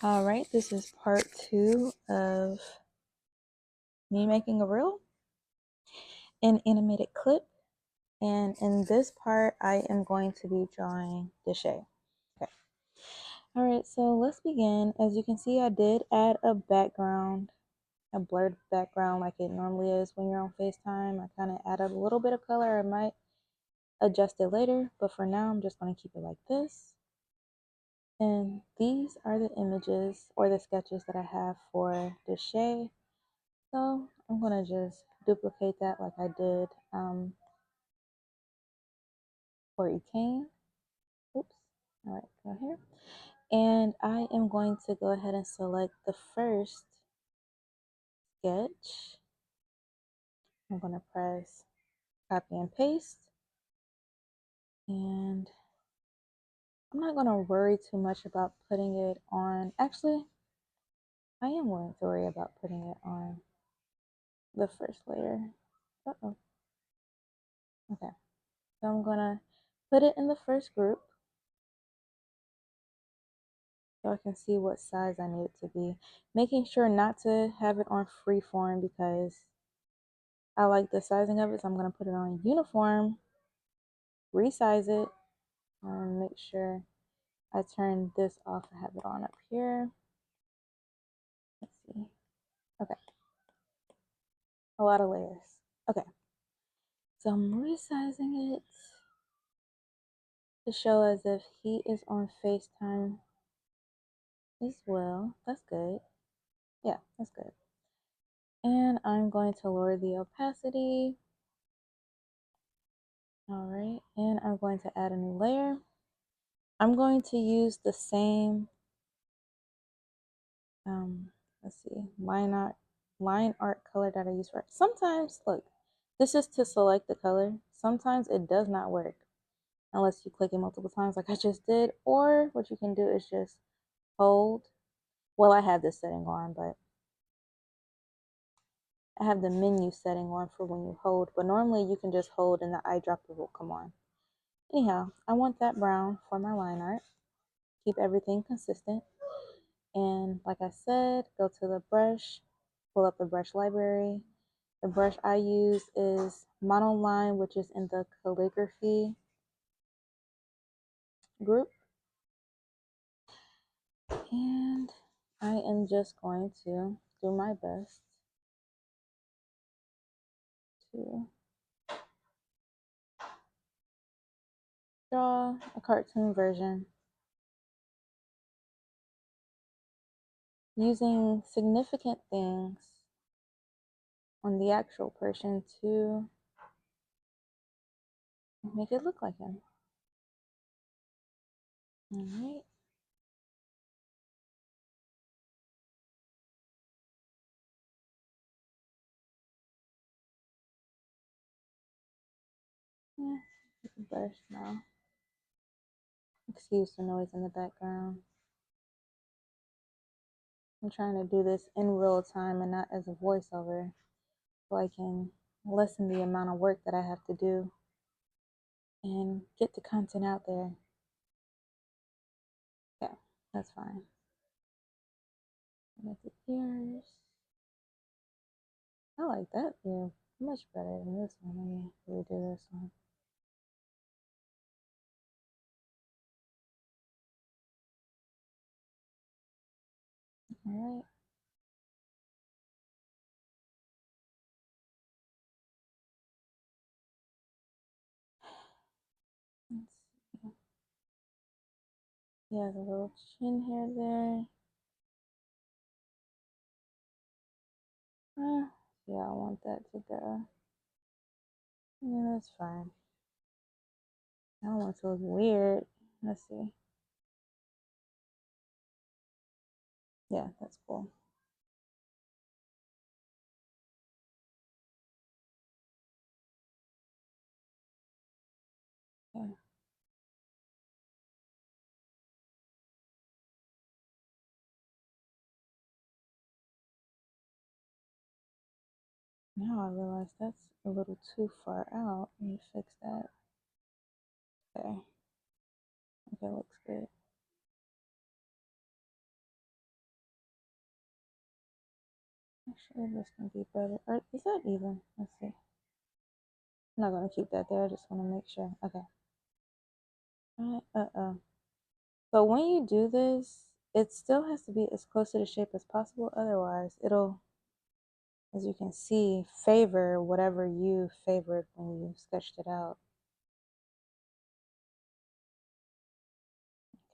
All right, this is part 2 of me making a reel, an animated clip. And in this part, I am going to be drawing Deshae. Okay. All right, so let's begin. As you can see, I did add a background, a blurred background like it normally is when you're on FaceTime. I kind of added a little bit of color. I might adjust it later, but for now, I'm just going to keep it like this. And these are the images or the sketches that I have for Deshae. So I'm gonna just duplicate that like I did for Ekane. Oops. All right, go here. And I am going to go ahead and select the first sketch. I'm gonna press copy and paste. And I'm not gonna worry too much about putting it on. Actually, I am going to worry about putting it on the first layer. Uh-oh. Okay. So I'm gonna put it in the first group so I can see what size I need it to be. Making sure not to have it on freeform because I like the sizing of it, so I'm going to put it on uniform, resize it, and make sure I turn this off and have it on up here. Let's see. Okay. A lot of layers. Okay. So I'm resizing it to show as if he is on FaceTime as well. That's good. Yeah, that's good. And I'm going to lower the opacity. All right, and I'm going to add a new layer. I'm going to use the same, let's see, line art color that I use for it. Sometimes, look, this is to select the color. Sometimes it does not work unless you click it multiple times like I just did. Or what you can do is just hold. Well, I have this setting on, but I have the menu setting on for when you hold. But normally you can just hold and the eyedropper will come on. Anyhow, I want that brown for my line art. Keep everything consistent. And like I said, go to the brush, pull up the brush library. The brush I use is Monoline, which is in the calligraphy group. And I am just going to do my best to draw a cartoon version using significant things on the actual person to make it look like him. All right. Yeah, the brush now. Excuse the noise in the background. I'm trying to do this in real time and not as a voiceover so I can lessen the amount of work that I have to do and get the content out there. Yeah, that's fine. Make the ears. I like that view much better than this one. Let me redo this one. All right. Let's see. He has a little chin hair there. Yeah, I want that to go. Yeah, that's fine. I don't want it to look weird. Let's see. Yeah, that's cool. Yeah. Now I realize that's a little too far out. Let me fix that. Okay. Okay, looks good. Actually, this can be better. Or is that even? Let's see. I'm not going to keep that there. I just want to make sure. Okay. Uh-oh. So when you do this, it still has to be as close to the shape as possible. Otherwise, it'll, as you can see, favor whatever you favored when you sketched it out.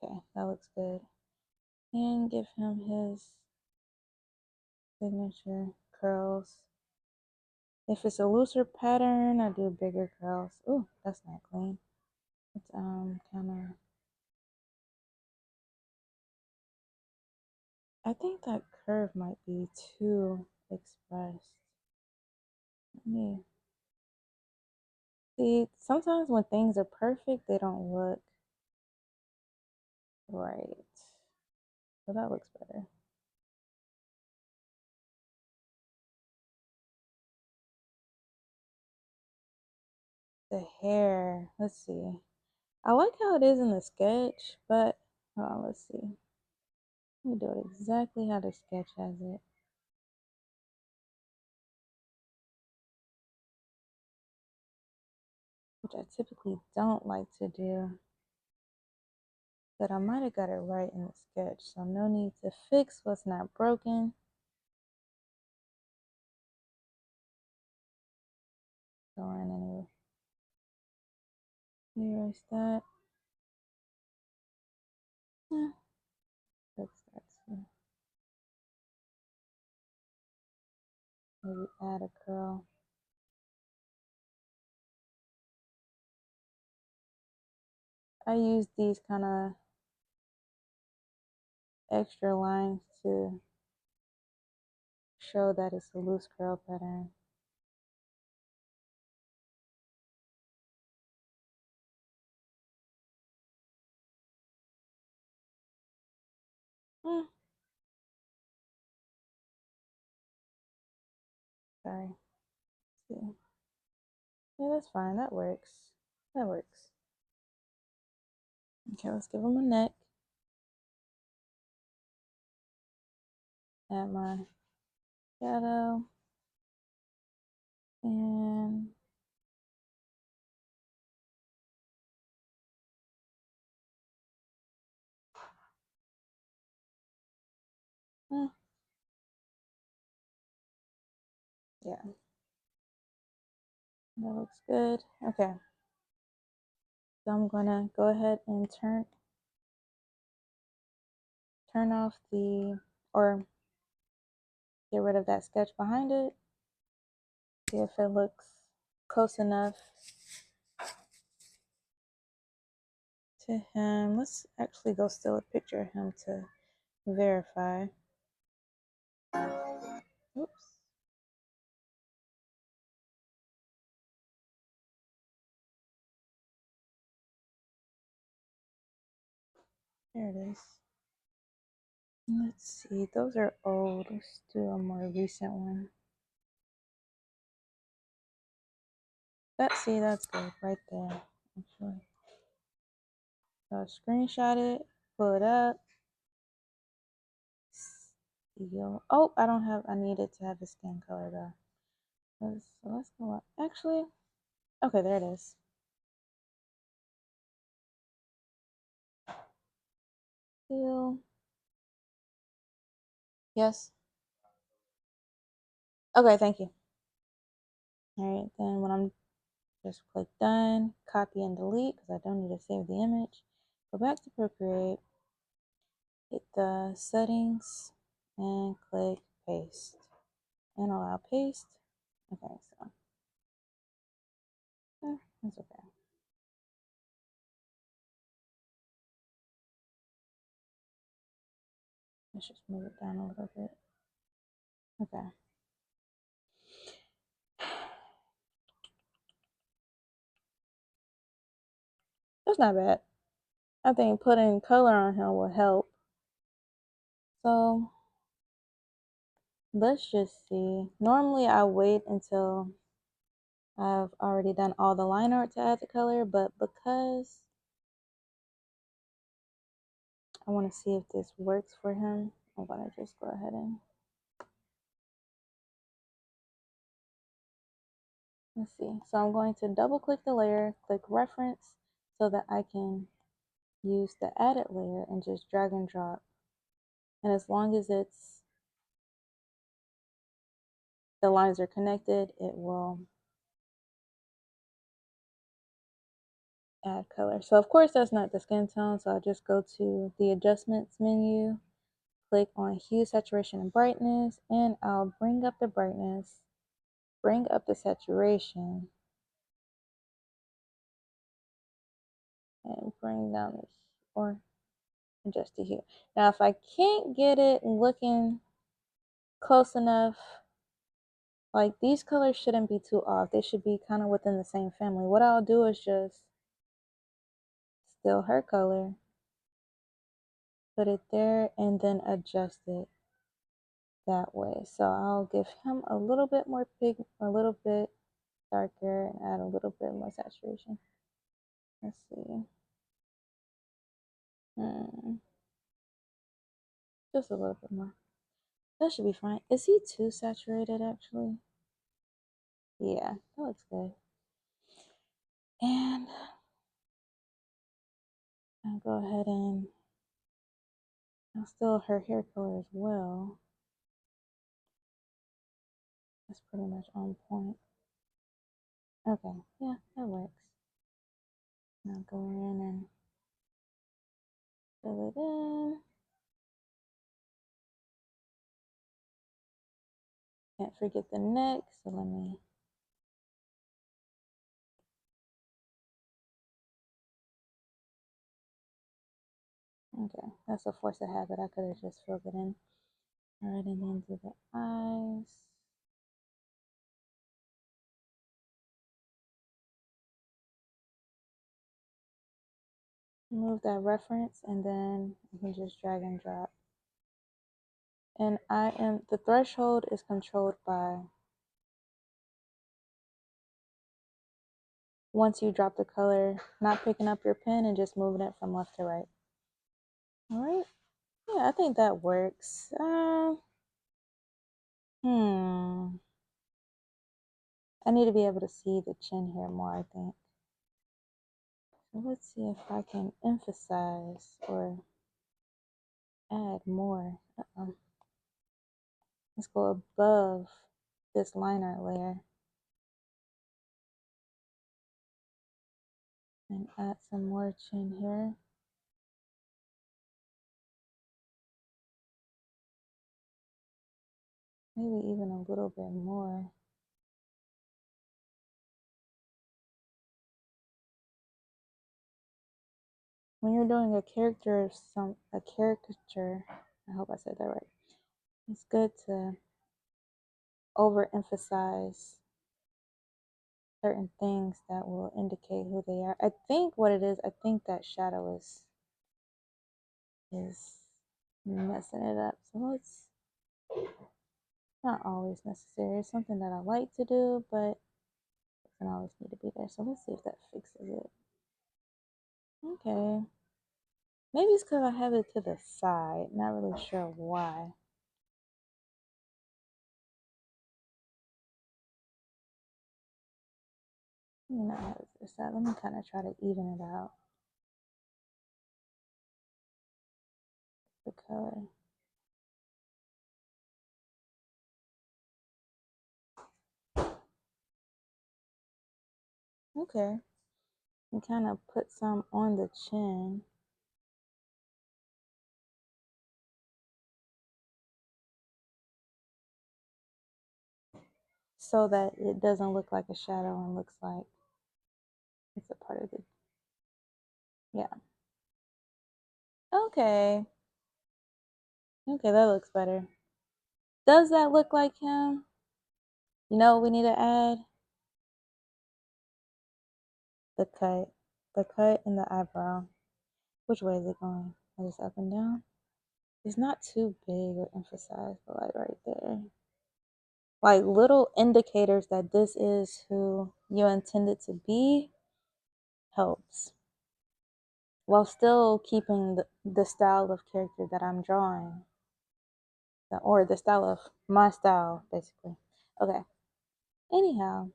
Okay, that looks good. And give him his signature curls. If it's a looser pattern, I do bigger curls. Ooh, that's not clean. It's kind of. I think that curve might be too expressed. Let me see. Sometimes when things are perfect, they don't look right. So that looks better. The hair. Let's see. I like how it is in the sketch, but hold on, let's see. Let me do it exactly how the sketch has it. Which I typically don't like to do. But I might have got it right in the sketch, so no need to fix what's not broken. Go on anyway. Erase that. Fix that too. Maybe add a curl. I use these kind of extra lines to show that it's a loose curl pattern. Hmm. Sorry. Let's see. Yeah, that's fine. That works. That works. Okay, let's give him a neck. Add my shadow. And yeah, that looks good. Okay, so I'm gonna go ahead and turn off or get rid of that sketch behind it. See if it looks close enough to him. Let's actually go steal a picture of him to verify. Oops. There it is. Let's see. Those are old. Let's do a more recent one. That's good right there. Actually. So screenshot it, pull it up. Steal. Oh, I needed to have the skin color though. So let's go up. Actually, okay, there it is. Steal. Yes. Okay, thank you. All right, then when I'm just click done, copy and delete because I don't need to save the image. Go back to Procreate, hit the settings, and click paste. And allow paste. Okay, so that's okay. Let's just move it down a little bit. Okay. That's not bad. I think putting color on him will help. So let's just see. Normally I wait until I've already done all the line art to add the color, but because I want to see if this works for him, I'm gonna just go ahead and let's see. So I'm going to double click the layer, click reference so that I can use the edit layer and just drag and drop. And as long as the lines are connected, it will add color. So of course that's not the skin tone, so I'll just go to the adjustments menu, click on hue, saturation, and brightness, and I'll bring up the brightness, bring up the saturation, and bring down the or adjust the hue. Now if I can't get it looking close enough, like these colors shouldn't be too off. They should be kind of within the same family. What I'll do is just still her color, put it there, and then adjust it that way. So I'll give him a little bit more pink, a little bit darker, and add a little bit more saturation. Let's see. Just a little bit more. That should be fine. Is he too saturated actually? Yeah, that looks good. And I'll go ahead and I'll still her hair color as well. That's pretty much on point. Okay, yeah, that works. Now go in and fill it in. Can't forget the neck, so let me. Okay, that's a force of habit. I could have just filled it in. Alright, and then do the eyes. Move that reference, and then you can just drag and drop. And the threshold is controlled by once you drop the color, not picking up your pen and just moving it from left to right. All right. Yeah, I think that works. I need to be able to see the chin here more, I think. So let's see if I can emphasize or add more. Let's go above this liner layer and add some more chin here. Maybe even a little bit more. When you're doing a caricature, I hope I said that right. It's good to overemphasize certain things that will indicate who they are. I think what it is, I think that shadow is messing it up. So it's not always necessary. It's something that I like to do, but it doesn't always need to be there. So let's see if that fixes it. Okay. Maybe it's because I have it to the side. Not really sure why. Let me not have it to the side. Let me kind of try to even it out. The color. Okay. And kind of put some on the chin. So that it doesn't look like a shadow and looks like it's a part of the, yeah. Okay. Okay, that looks better. Does that look like him? You know what we need to add? The cut. The cut and the eyebrow. Which way is it going? Is it up and down? It's not too big or emphasized, but like right there. Like little indicators that this is who you intended to be helps. While still keeping the style of character that I'm drawing. Or the style of my style, basically. Okay. Anyhow,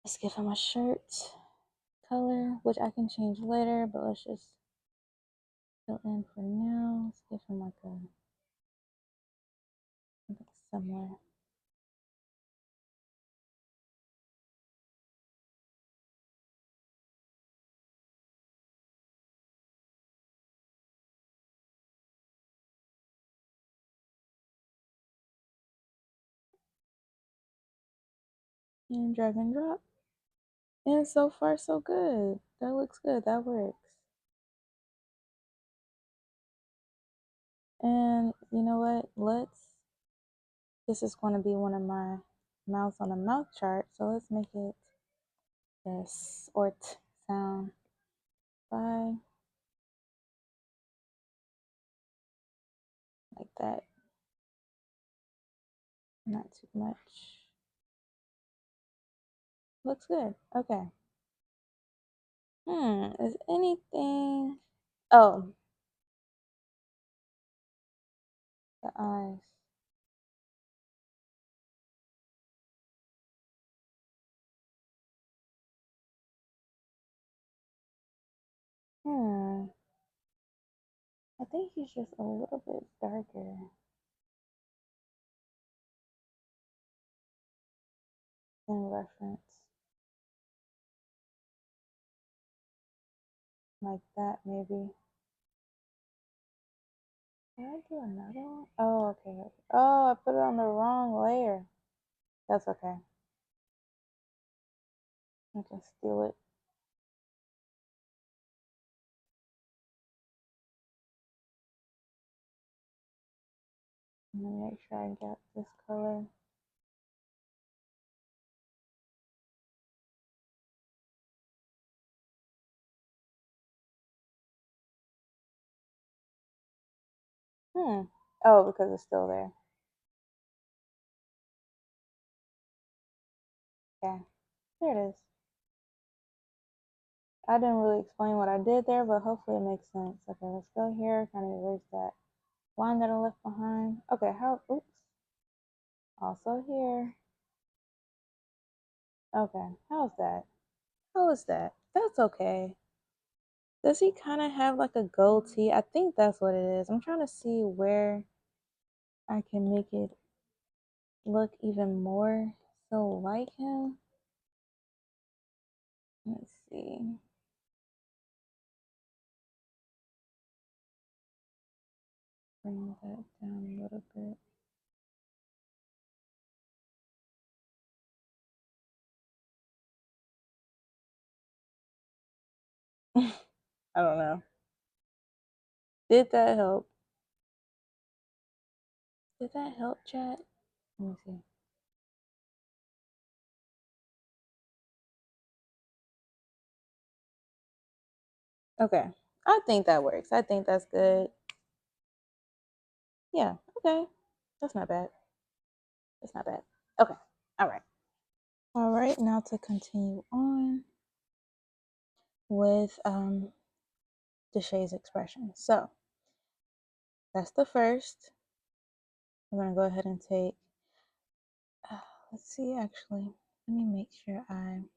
Let's give him a shirt color, which I can change later, but let's just fill in for now. Let's give him like a something similar. And drag and drop. And so far, so good. That looks good. That works. And you know what? This is going to be one of my mouths on a mouth chart. So let's make it this or sound by like that. Not too much. Looks good. Okay. Is anything. Oh, the eyes. Hmm. I think he's just a little bit darker in reference. Like that, maybe. Did I do another one? Oh, okay. Oh, I put it on the wrong layer. That's okay. I can steal it. Let me make sure I get this color. Oh, because it's still there. Okay. There it is. I didn't really explain what I did there, but hopefully it makes sense. Okay, let's go here. Kind of erase that line that I left behind. Okay, oops. Also here. Okay, how's that? How is that? That's okay. Does he kind of have like a goatee? I think that's what it is. I'm trying to see where I can make it look even more so like him. Let's see. Bring that down a little bit. I don't know. Did that help? Did that help, chat? Let me see. Okay. I think that works. I think that's good. Yeah. Okay. That's not bad. That's not bad. Okay. All right. All right. Now to continue on with Deshae's expression. So that's the first. I'm gonna go ahead and take. Let's see. Actually, let me make sure I'm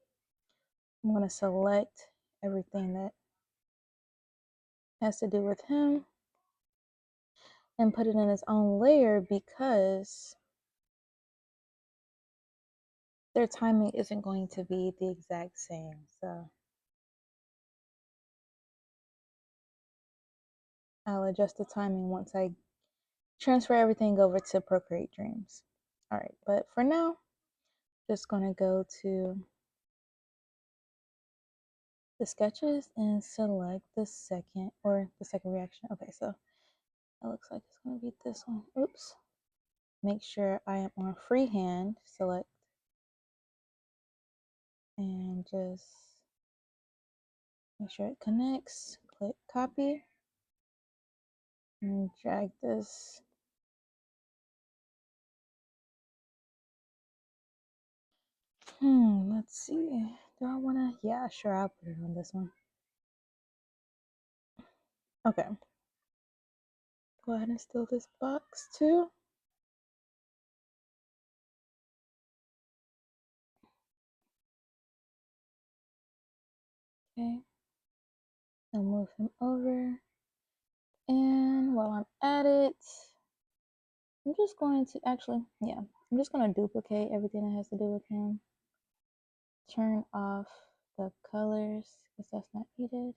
gonna select everything that has to do with him and put it in its own layer because their timing isn't going to be the exact same. So I'll adjust the timing once I transfer everything over to Procreate Dreams. All right, but for now, just gonna go to the sketches and select the second reaction. Okay, so it looks like it's gonna be this one. Oops. Make sure I am on freehand, select, and just make sure it connects. Click copy and drag this. Let's see. Do I wanna? Yeah, sure, I'll put it on this one. Okay. Go ahead and steal this box too. Okay. I'll move him over. And while I'm at it, I'm just going to actually, yeah, I'm just going to duplicate everything that has to do with him. Turn off the colors because that's not needed.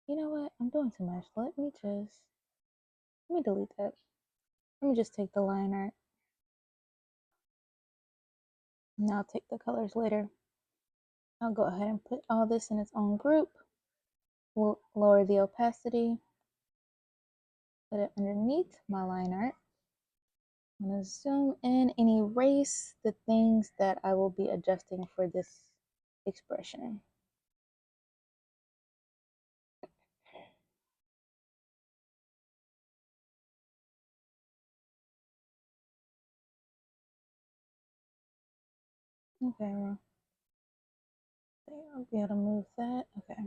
You know what? I'm doing too much. Let me delete that. Let me just take the line art. And I'll take the colors later. I'll go ahead and put all this in its own group. We'll lower the opacity. Put it underneath my line art. I'm going to zoom in and erase the things that I will be adjusting for this expression. Okay, well, I'll be able to move that. Okay.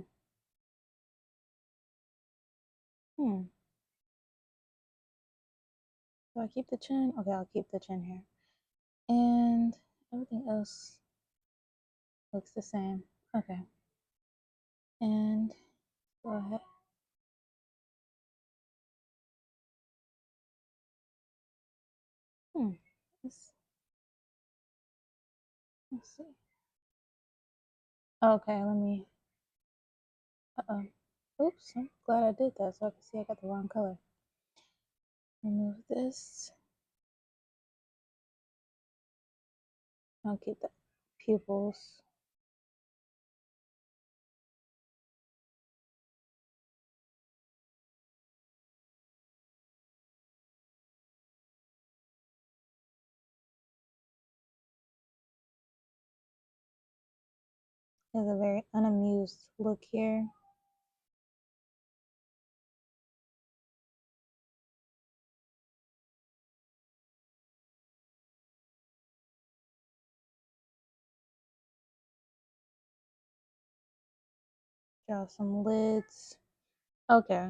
Do I keep the chin? Okay, I'll keep the chin here. And everything else looks the same. Okay. And go ahead. Let's see. Okay, let me. Uh-oh. Oops, I'm glad I did that so I can see I got the wrong color. Remove this. I'll keep the pupils. There's a very unamused look here. Draw some lids. Okay.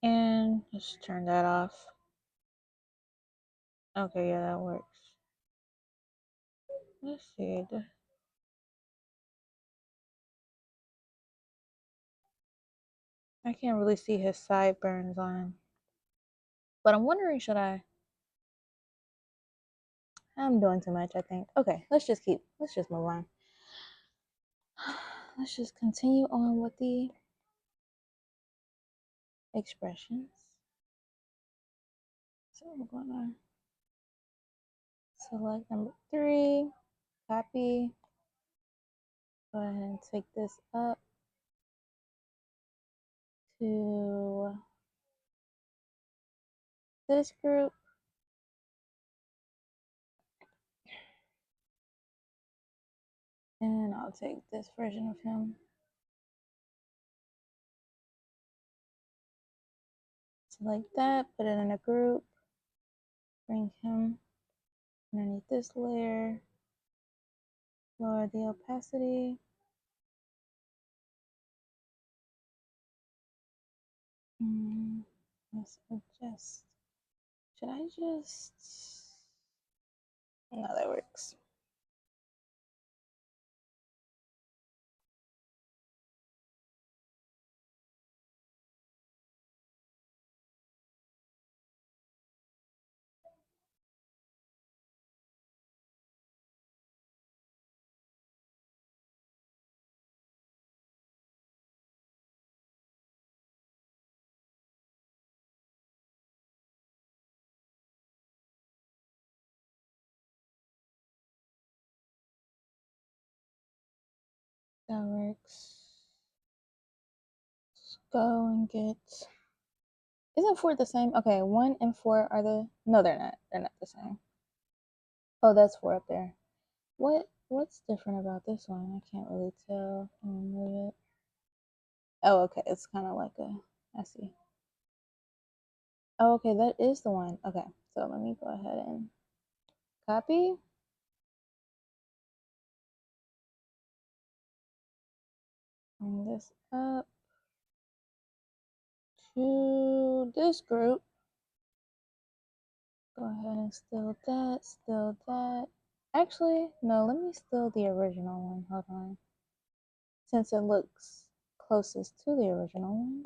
And just turn that off. Okay, yeah, that works. Let's see. I can't really see his sideburns on. But I'm wondering, should I? I'm doing too much, I think. Okay, let's just move on. Let's just continue on with the expressions. So we're gonna select number 3, copy. Go ahead and take this up to this group. And I'll take this version of him. Select that, put it in a group, bring him underneath this layer, lower the opacity. Let's adjust. Should I just... No, that works. That works. Let's go and get... Isn't 4 the same? Okay, 1 and 4 are the... No, they're not. They're not the same. Oh, that's 4 up there. What's different about this one? I can't really tell. Let me move it. Oh, okay. It's kind of like a... I see. Oh, okay. That is the one. Okay. So let me go ahead and copy. Bring this up to this group. Go ahead and still that. Actually, no, let me still the original one. Hold on. since it looks closest to the original one,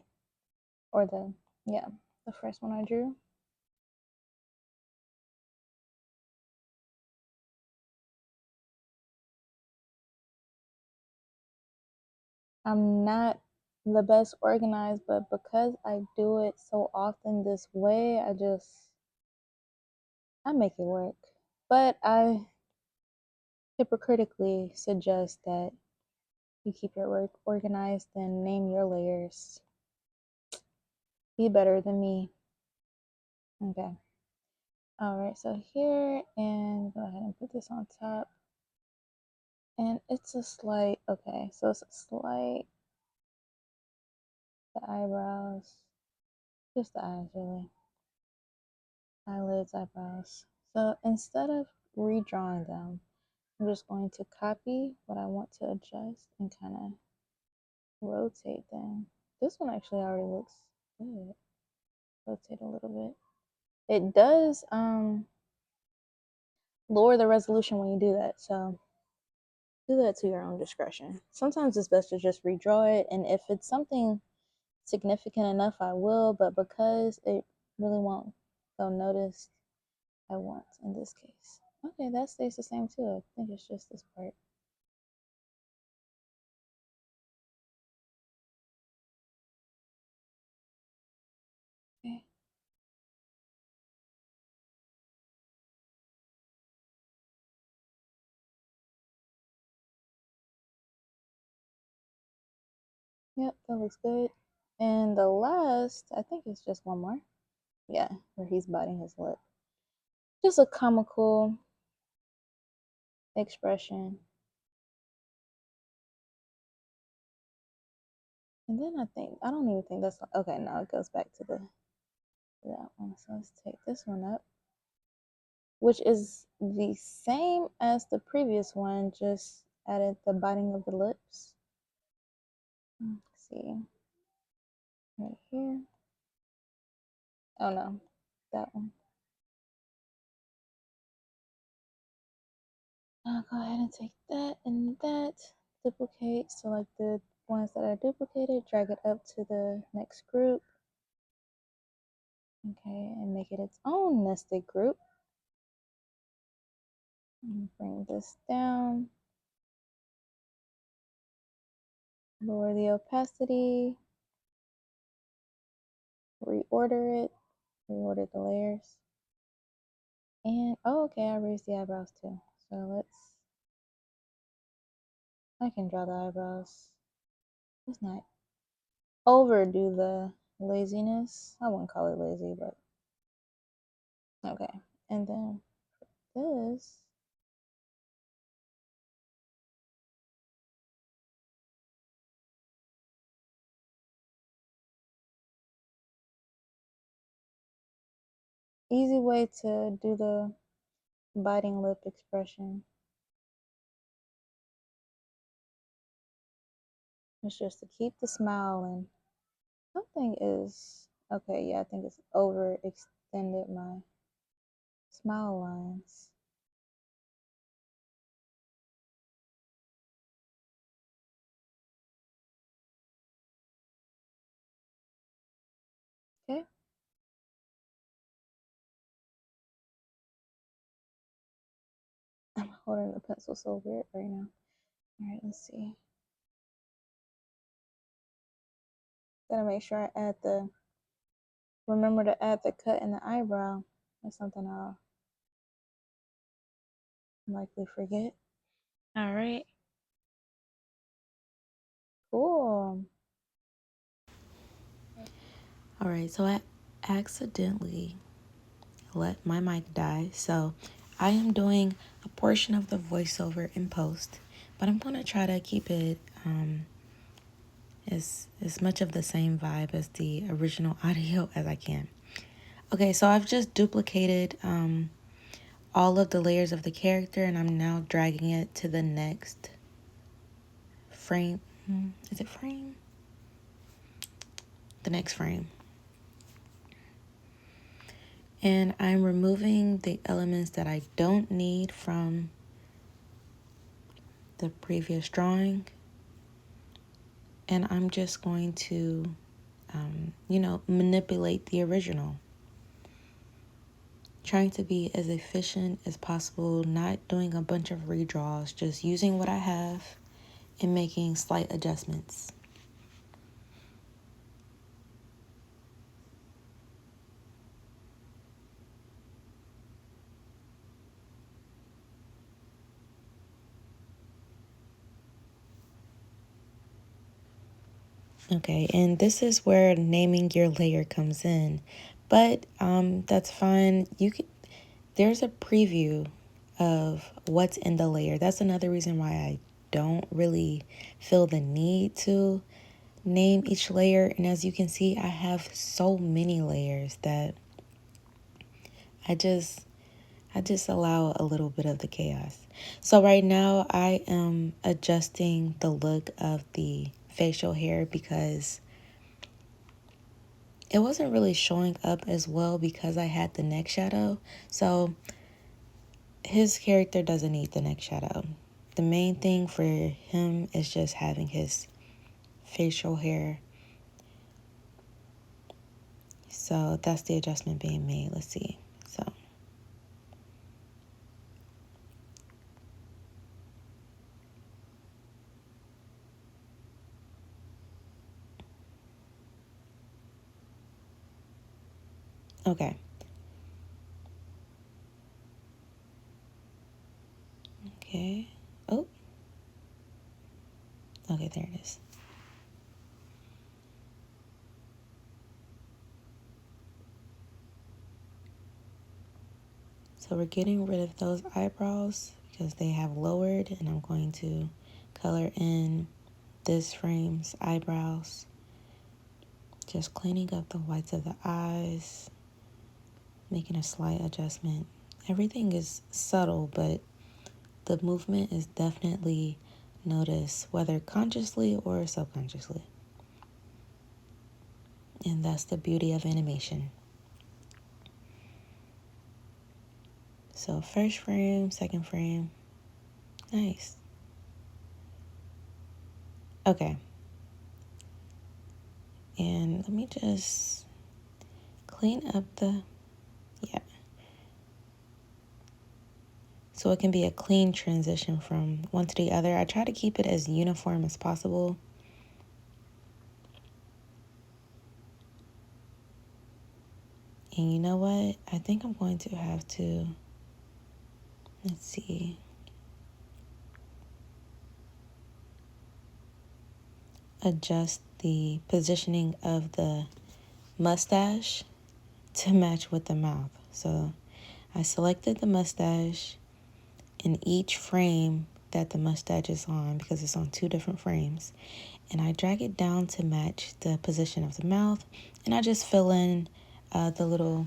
or the first one I drew. I'm not the best organized, but because I do it so often this way, I make it work. But I hypocritically suggest that you keep your work organized and name your layers. Be better than me. Okay. All right, so here, and go ahead and put this on top. And it's a slight, okay, so it's a slight, the eyebrows, just the eyes really. Eyelids, eyebrows. So instead of redrawing them, I'm just going to copy what I want to adjust and kind of rotate them. This one actually already looks good. Rotate a little bit. It does lower the resolution when you do that, so do that to your own discretion. Sometimes it's best to just redraw it, and if it's something significant enough, I will, but because it really won't go noticed, I won't in this case. Okay, that stays the same too. I think it's just this part. Okay. Yep, that looks good. And the last, I think it's just one more. Yeah, where he's biting his lip. Just a comical expression. And then I don't even think that's, okay, no, it goes back to that one. So let's take this one up, which is the same as the previous one, just added the biting of the lips. Let's see, right here. Oh no, that one. I'll go ahead and take that and that, duplicate, select the ones that are duplicated, drag it up to the next group. Okay, and make it its own nested group. And bring this down. Lower the opacity. Reorder it. Reorder the layers. And, oh, okay, I raised the eyebrows too. So I can draw the eyebrows. Let's not overdo the laziness. I wouldn't call it lazy, but okay. And then this, easy way to do the biting lip expression is just to keep the smile, and something is, okay, yeah, I think it's overextended my smile lines. Okay. I'm holding the pencil so weird right now. All right, let's see. Gotta make sure I remember to add the cut in the eyebrow. That's something I'll likely forget. All right. Cool. All right, so I accidentally let my mic die, so I am doing a portion of the voiceover in post, but I'm going to try to keep it as much of the same vibe as the original audio as I can. Okay, so I've just duplicated all of the layers of the character, and I'm now dragging it to the next frame. Is it frame? The next frame. And I'm removing the elements that I don't need from the previous drawing. And I'm just going to, manipulate the original. Trying to be as efficient as possible, not doing a bunch of redraws, just using what I have and making slight adjustments. Okay, and this is where naming your layer comes in, but that's fine. There's a preview of what's in the layer. That's another reason why I don't really feel the need to name each layer. And as you can see, I have so many layers that I just allow a little bit of the chaos. So right now I am adjusting the look of the facial hair because it wasn't really showing up as well because I had the neck shadow. So his character doesn't need the neck shadow. The main thing for him is just having his facial hair. So that's the adjustment being made. Let's see. So okay. Okay. Oh. Okay, there it is. So we're getting rid of those eyebrows because they have lowered, and I'm going to color in this frame's eyebrows. Just cleaning up the whites of the eyes, making a slight adjustment. Everything is subtle, but the movement is definitely noticed, whether consciously or subconsciously. And that's the beauty of animation. So first frame, second frame. Nice. Okay. And let me just clean up yeah. So it can be a clean transition from one to the other. I try to keep it as uniform as possible. And you know what? I think I'm going to have to, let's see. Adjust the positioning of the mustache to match with the mouth. So I selected the mustache in each frame that the mustache is on because it's on two different frames. And I drag it down to match the position of the mouth. And I just fill in the little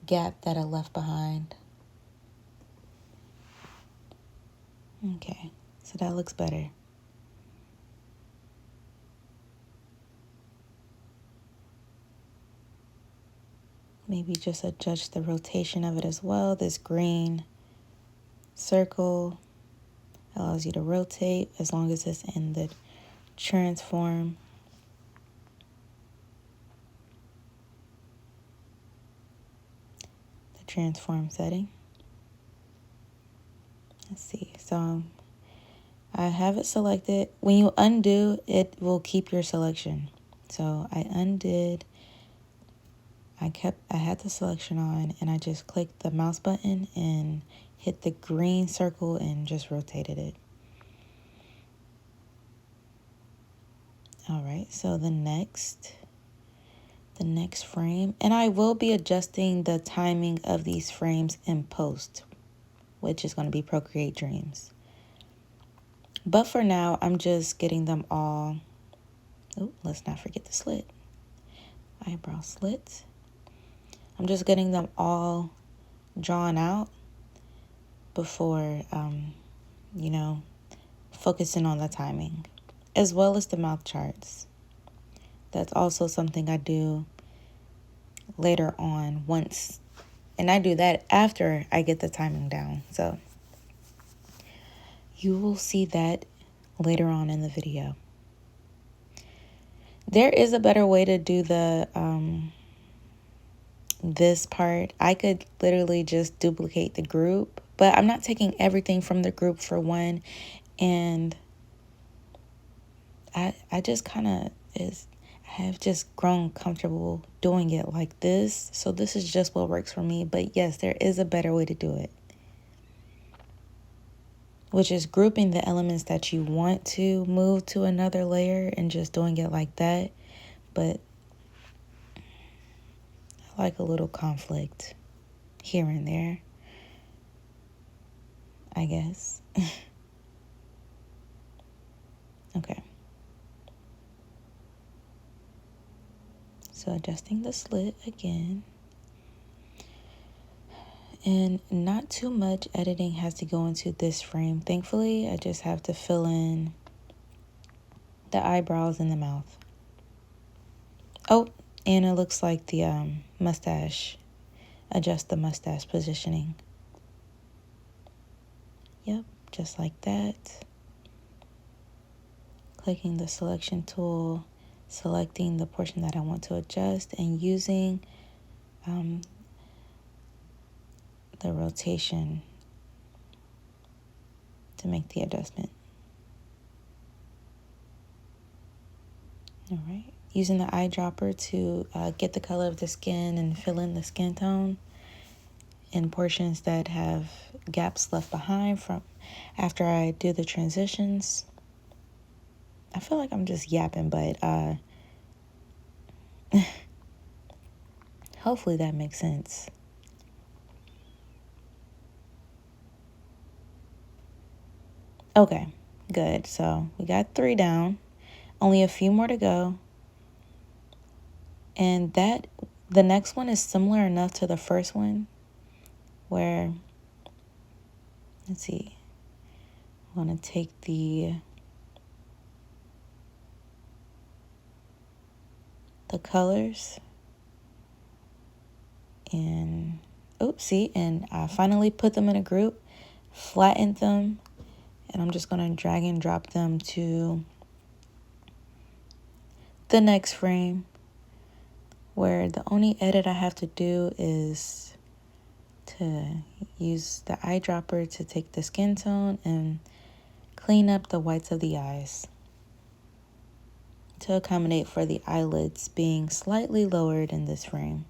gap that I left behind. Okay, so that looks better. Maybe just adjust the rotation of it as well. This green circle allows you to rotate as long as it's in the transform. The transform setting. Let's see. So I have it selected. When you undo, it will keep your selection. So I undid. I had the selection on, and I just clicked the mouse button and hit the green circle and just rotated it. All right, so the next frame, and I will be adjusting the timing of these frames in post, which is going to be Procreate Dreams. But for now, I'm just getting them all. Oh, let's not forget the slit. Eyebrow slit. I'm just getting them all drawn out before, focusing on the timing, as well as the mouth charts. That's also something I do later on and I do that after I get the timing down. So you will see that later on in the video. There is a better way to do the this part. I could literally just duplicate the group, but I'm not taking everything from the group for one, and I just kind of have just grown comfortable doing it like this. So this is just what works for me. But yes, there is a better way to do it, which is grouping the elements that you want to move to another layer and just doing it like that. But I like a little conflict here and there, I guess. Okay. So adjusting the slit again. And not too much editing has to go into this frame. Thankfully, I just have to fill in the eyebrows and the mouth. Oh, and it looks like the mustache. Adjust the mustache positioning. Yep, just like that. Clicking the selection tool, selecting the portion that I want to adjust, and using the rotation to make the adjustment. All right. Using the eyedropper to get the color of the skin and fill in the skin tone in portions that have gaps left behind from after I do the transitions. I feel like I'm just yapping, but hopefully that makes sense. Okay, good. So we got 3 down. Only a few more to go. And the next one is similar enough to the first one where, let's see, I want to take the colors and, oopsie, and I finally put them in a group, flattened them, and I'm just going to drag and drop them to the next frame where the only edit I have to do is to use the eyedropper to take the skin tone and clean up the whites of the eyes to accommodate for the eyelids being slightly lowered in this frame.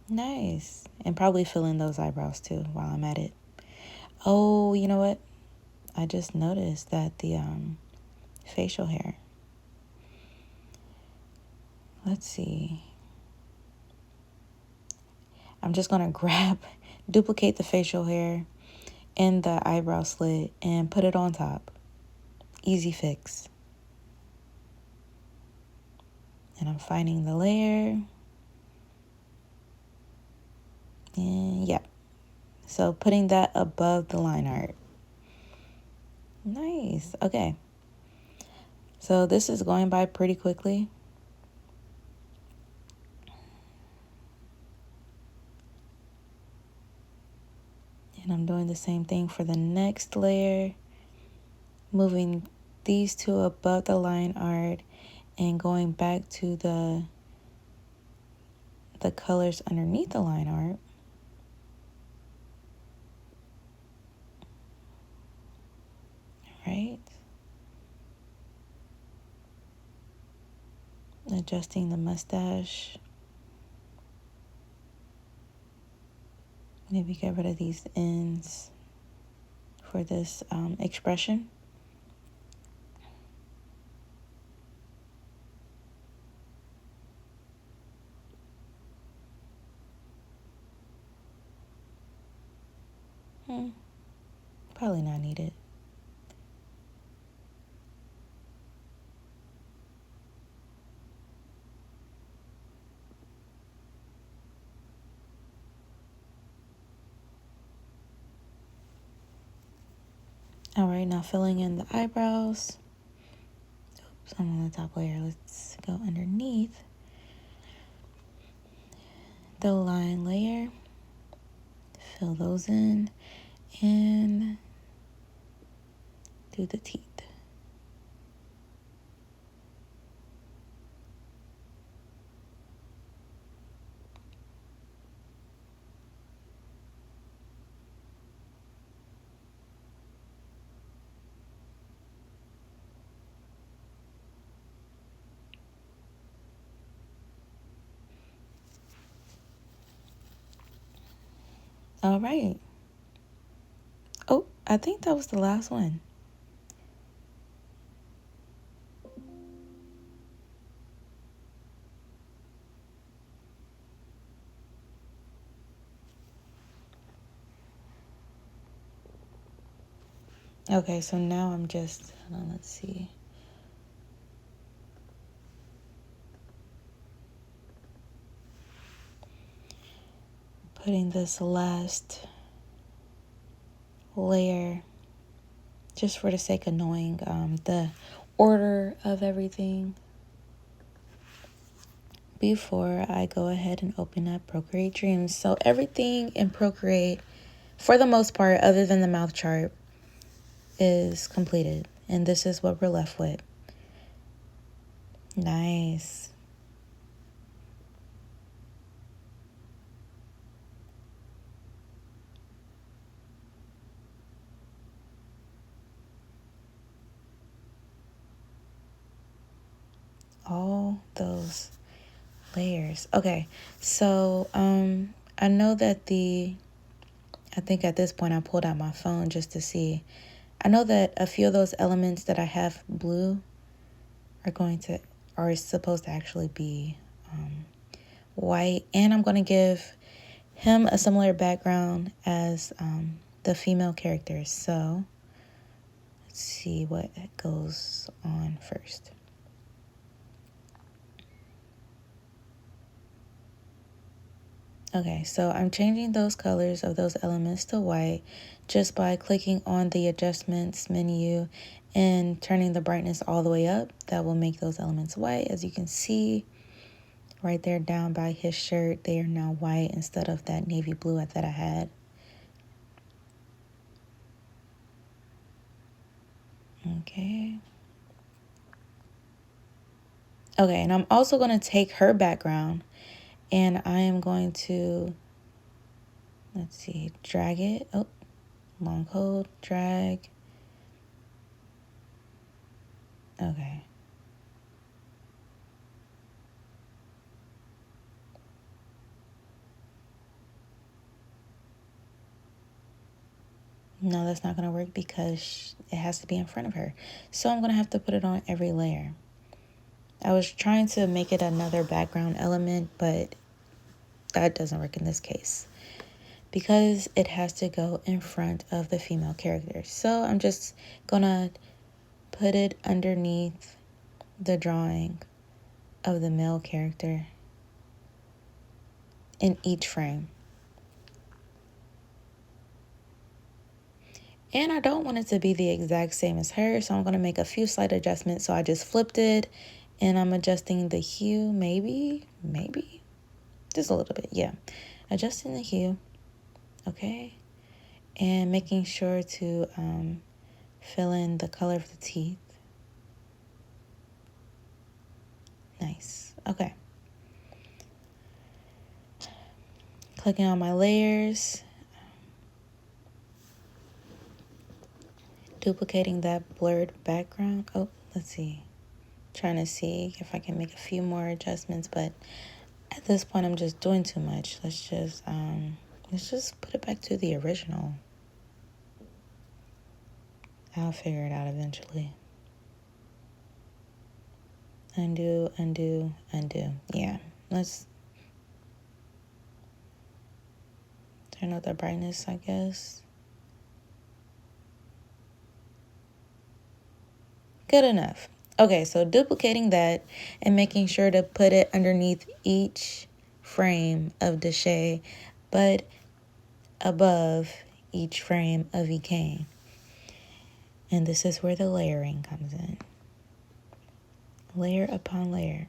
Nice. And probably fill in those eyebrows too while I'm at it. Oh, you know what? I just noticed that the facial hair. Let's see. I'm just going to duplicate the facial hair and the eyebrow slit and put it on top. Easy fix. And I'm finding the layer. And yeah. So putting that above the line art. Nice. Okay. So this is going by pretty quickly. And I'm doing the same thing for the next layer. Moving these two above the line art and going back to the colors underneath the line art. Right? Adjusting the mustache. Maybe get rid of these ends for this expression. Probably not needed. All right, now filling in the eyebrows. Oops, I'm on the top layer. Let's go underneath the line layer. Fill those in and do the teeth. All right. Oh, I think that was the last one. Okay, so now I'm just, hold on, let's see. Putting this last layer just for the sake of knowing the order of everything before I go ahead and open up Procreate Dreams. So everything in Procreate, for the most part, other than the mouth chart, is completed. And this is what we're left with. Nice. All those layers. Okay, so I know that I think at this point I pulled out my phone just to see. I know that a few of those elements that I have blue are supposed to actually be white, and I'm going to give him a similar background as the female characters. So let's see what goes on first. Okay, so I'm changing those colors of those elements to white just by clicking on the adjustments menu and turning the brightness all the way up. That will make those elements white. As you can see right there down by his shirt, they are now white instead of that navy blue that I had. Okay. Okay, and I'm also going to take her background and I am going to, let's see, drag it. Oh, long hold, drag. Okay. No, that's not going to work because it has to be in front of her. So I'm going to have to put it on every layer. I was trying to make it another background element, but that doesn't work in this case because it has to go in front of the female character. So I'm just going to put it underneath the drawing of the male character in each frame. And I don't want it to be the exact same as her, so I'm going to make a few slight adjustments. So I just flipped it, and I'm adjusting the hue, maybe, just a little bit, yeah. Adjusting the hue, okay, and making sure to fill in the color of the teeth. Nice, okay. Clicking on my layers, duplicating that blurred background. Oh, let's see. Trying to see if I can make a few more adjustments, but at this point I'm just doing too much. Let's just put it back to the original. I'll figure it out eventually. Undo, undo, undo. Yeah, let's turn up the brightness, I guess. Good enough. Okay, so duplicating that and making sure to put it underneath each frame of Deshae, but above each frame of Ekane. And this is where the layering comes in. Layer upon layer.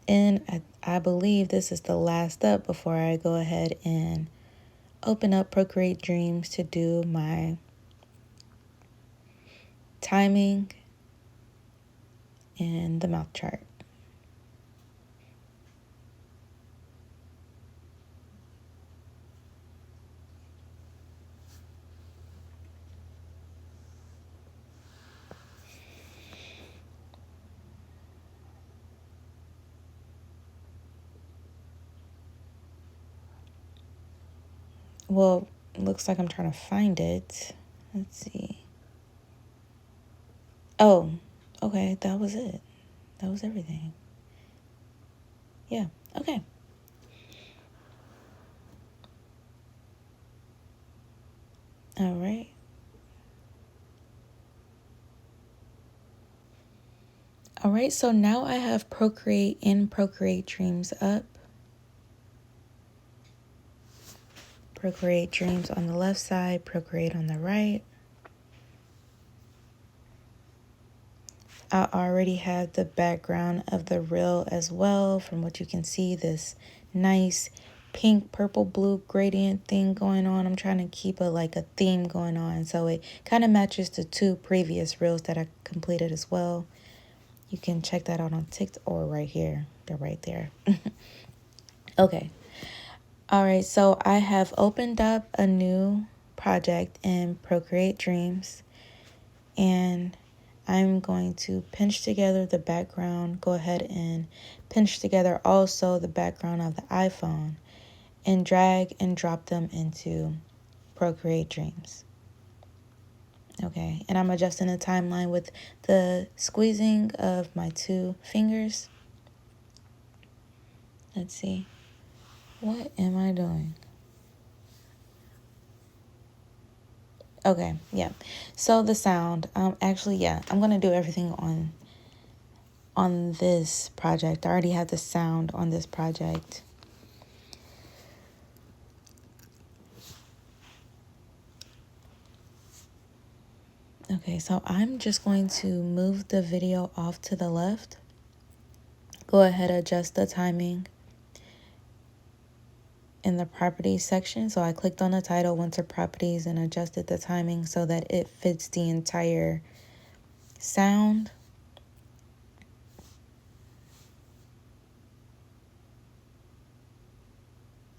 And I believe this is the last step before I go ahead and open up Procreate Dreams to do my timing and the mouth chart. Well, it looks like I'm trying to find it. Let's see. Oh, okay, that was it. That was everything. Yeah, okay. All right. All right, so now I have Procreate and Procreate Dreams up. Procreate Dreams on the left side, Procreate on the right. I already have the background of the reel as well. From what you can see, this nice pink, purple, blue gradient thing going on. I'm trying to keep a theme going on, so it kind of matches the 2 previous reels that I completed as well. You can check that out on TikTok or right here. They're right there. Okay. All right, so I have opened up a new project in Procreate Dreams, and I'm going to pinch together the background, go ahead and pinch together also the background of the iPhone, and drag and drop them into Procreate Dreams. Okay, and I'm adjusting the timeline with the squeezing of my 2 fingers. Let's see. What am I doing? Okay, yeah. So the sound, actually, yeah, I'm gonna do everything on this project. I already have the sound on this project. Okay, so I'm just going to move the video off to the left. Go ahead, adjust the timing in the properties section. So I clicked on the title, went to properties, and adjusted the timing so that it fits the entire sound.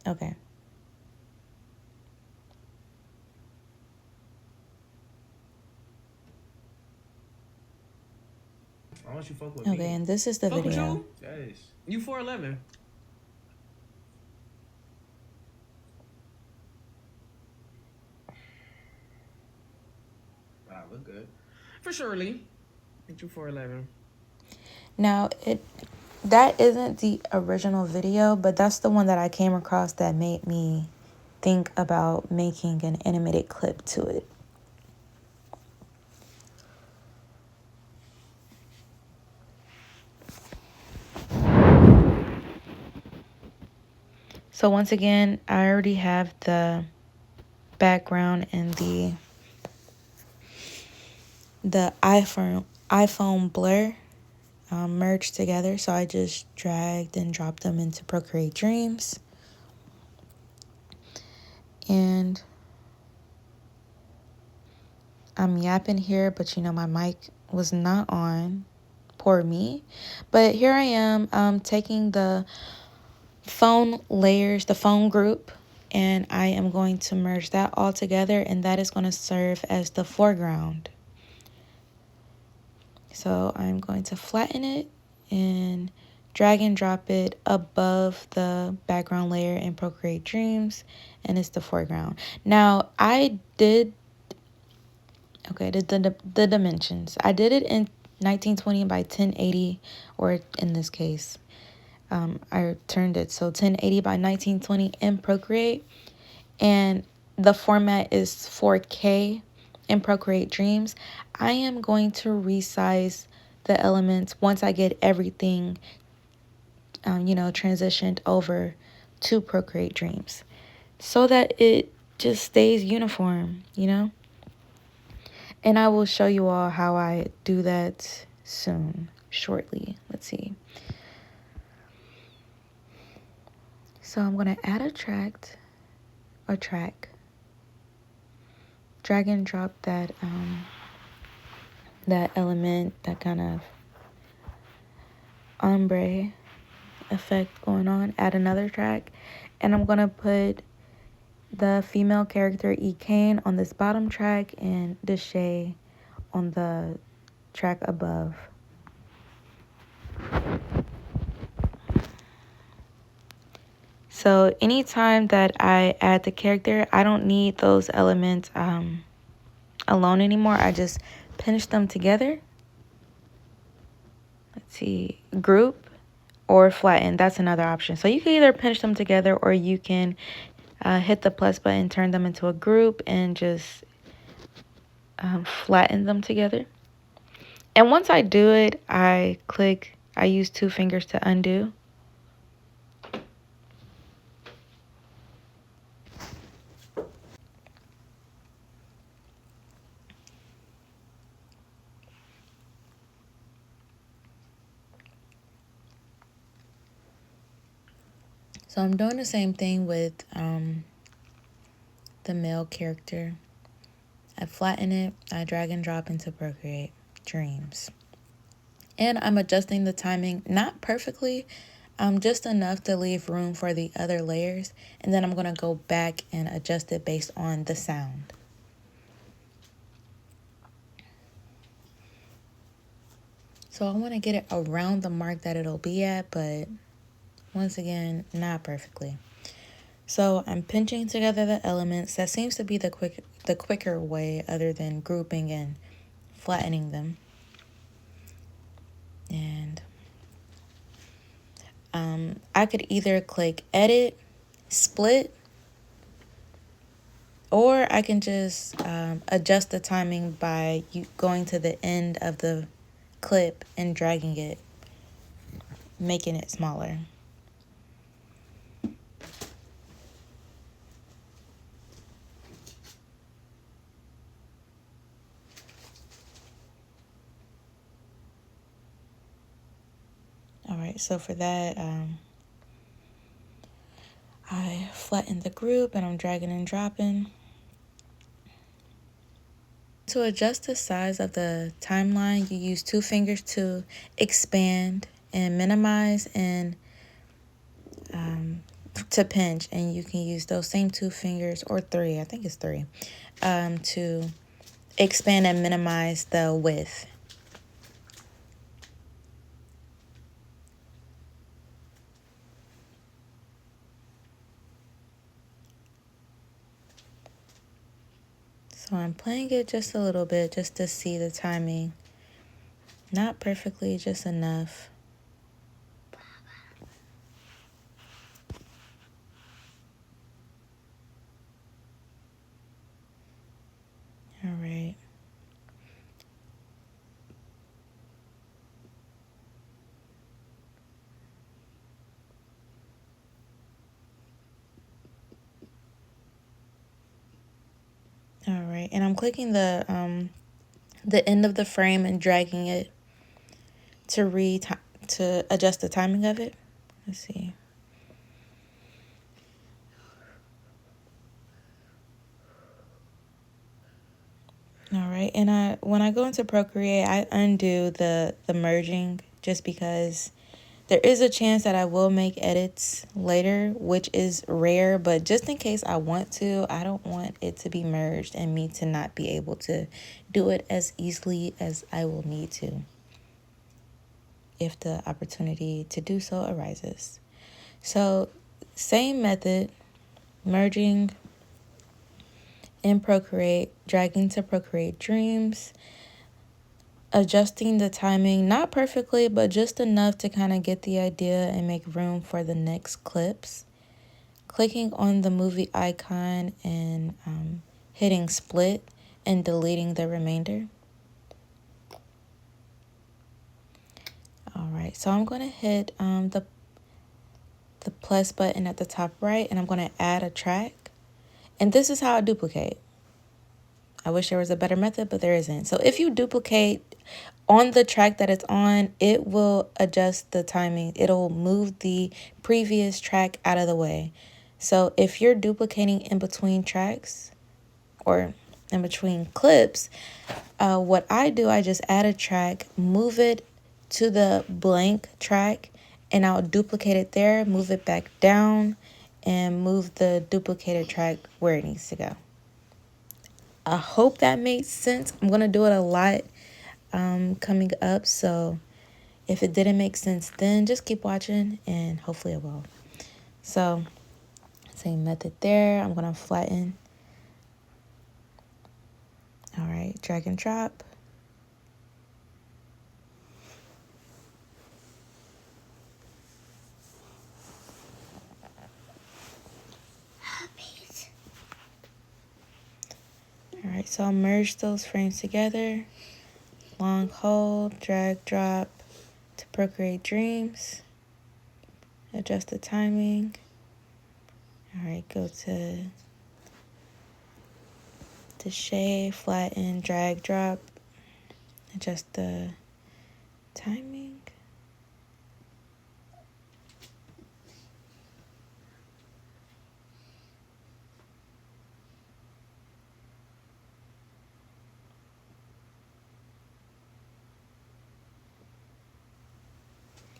Okay. Why don't you fuck with Okay, me? and this is the Fuck video. with you? Yes. You 4'11". Wow, look good. For surely. Ain't you 4'11". Now, that isn't the original video, but that's the one that I came across that made me think about making an animated clip to it. So once again, I already have the background and the iPhone blur merged together. So I just dragged and dropped them into Procreate Dreams. And I'm yapping here, but my mic was not on. Poor me. But here I am taking the phone layers, the phone group, and I am going to merge that all together, and that is going to serve as the foreground. So I'm going to flatten it and drag and drop it above the background layer in Procreate Dreams, and it's the foreground. Now I did, okay, the dimensions. I did it in 1920 by 1080, or in this case, I turned it so 1080 by 1920 in Procreate, and the format is 4K in Procreate Dreams. I am going to resize the elements once I get everything, transitioned over to Procreate Dreams so that it just stays uniform, And I will show you all how I do that soon, shortly. Let's see. So I'm going to add a track, drag and drop that that element, that kind of ombre effect going on, add another track, and I'm gonna put the female character Ekane on this bottom track and Deshae on the track above. So anytime that I add the character, I don't need those elements alone anymore. I just pinch them together. Let's see, group or flatten. That's another option. So you can either pinch them together, or you can hit the plus button, turn them into a group, and just flatten them together. And once I do it, I use 2 fingers to undo. So I'm doing the same thing with the male character. I flatten it, I drag and drop into Procreate Dreams. And I'm adjusting the timing, not perfectly, just enough to leave room for the other layers. And then I'm going to go back and adjust it based on the sound. So I want to get it around the mark that it'll be at, but once again, not perfectly. So I'm pinching together the elements. That seems to be the quicker way, other than grouping and flattening them. And I could either click edit, split, or I can just adjust the timing by going to the end of the clip and dragging it, making it smaller. All right, so for that, I flatten the group and I'm dragging and dropping. To adjust the size of the timeline, you use 2 fingers to expand and minimize, and to pinch, and you can use those same 2 fingers, or 3, I think it's 3, to expand and minimize the width. So I'm playing it just a little bit just to see the timing. Not perfectly, just enough. All right. All right, and I'm clicking the end of the frame and dragging it to adjust the timing of it. Let's see. All right, and when I go into Procreate, I undo the merging, just because there is a chance that I will make edits later, which is rare, but just in case I want to, I don't want it to be merged and me to not be able to do it as easily as I will need to if the opportunity to do so arises. So, same method, merging in Procreate, dragging to Procreate Dreams, adjusting the timing, not perfectly, but just enough to kind of get the idea and make room for the next clips. Clicking on the movie icon and hitting split and deleting the remainder. All right, so I'm going to hit the plus button at the top right, and I'm going to add a track. And this is how I duplicate. I wish there was a better method, but there isn't. So if you duplicate on the track that it's on, it will adjust the timing. It'll move the previous track out of the way. So if you're duplicating in between tracks or in between clips, what I do, I just add a track, move it to the blank track, and I'll duplicate it there, move it back down, and move the duplicated track where it needs to go. I hope that makes sense. I'm going to do it a lot coming up, so if it didn't make sense then, just keep watching and hopefully it will. So Same method there. I'm gonna flatten. All right, drag and drop. All right, so I'll merge those frames together. Long hold, drag, drop to Procreate Dreams. Adjust the timing. All right, go to Deshae, flatten, drag, drop. Adjust the timing.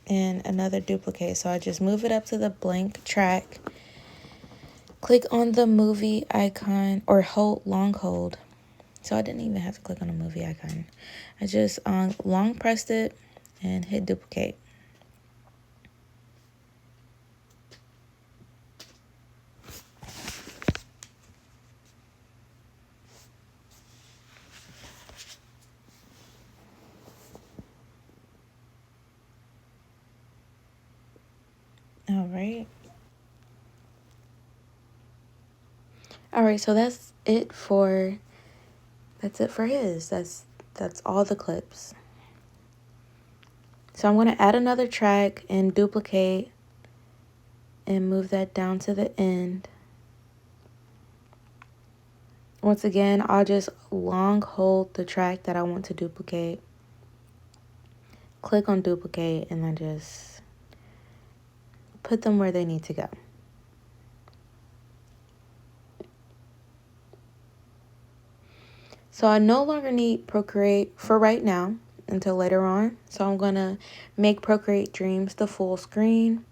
And another duplicate. So I just move it up to the blank track. Click on the movie icon or long hold. So I didn't even have to click on the movie icon. I just long pressed it and hit duplicate. All right. All right, so that's it for his. That's all the clips. So I'm going to add another track and duplicate and move that down to the end. Once again, I'll just long hold the track that I want to duplicate. Click on duplicate and then just put them where they need to go. So I no longer need Procreate for right now until later on. So I'm going to make Procreate Dreams the full screen.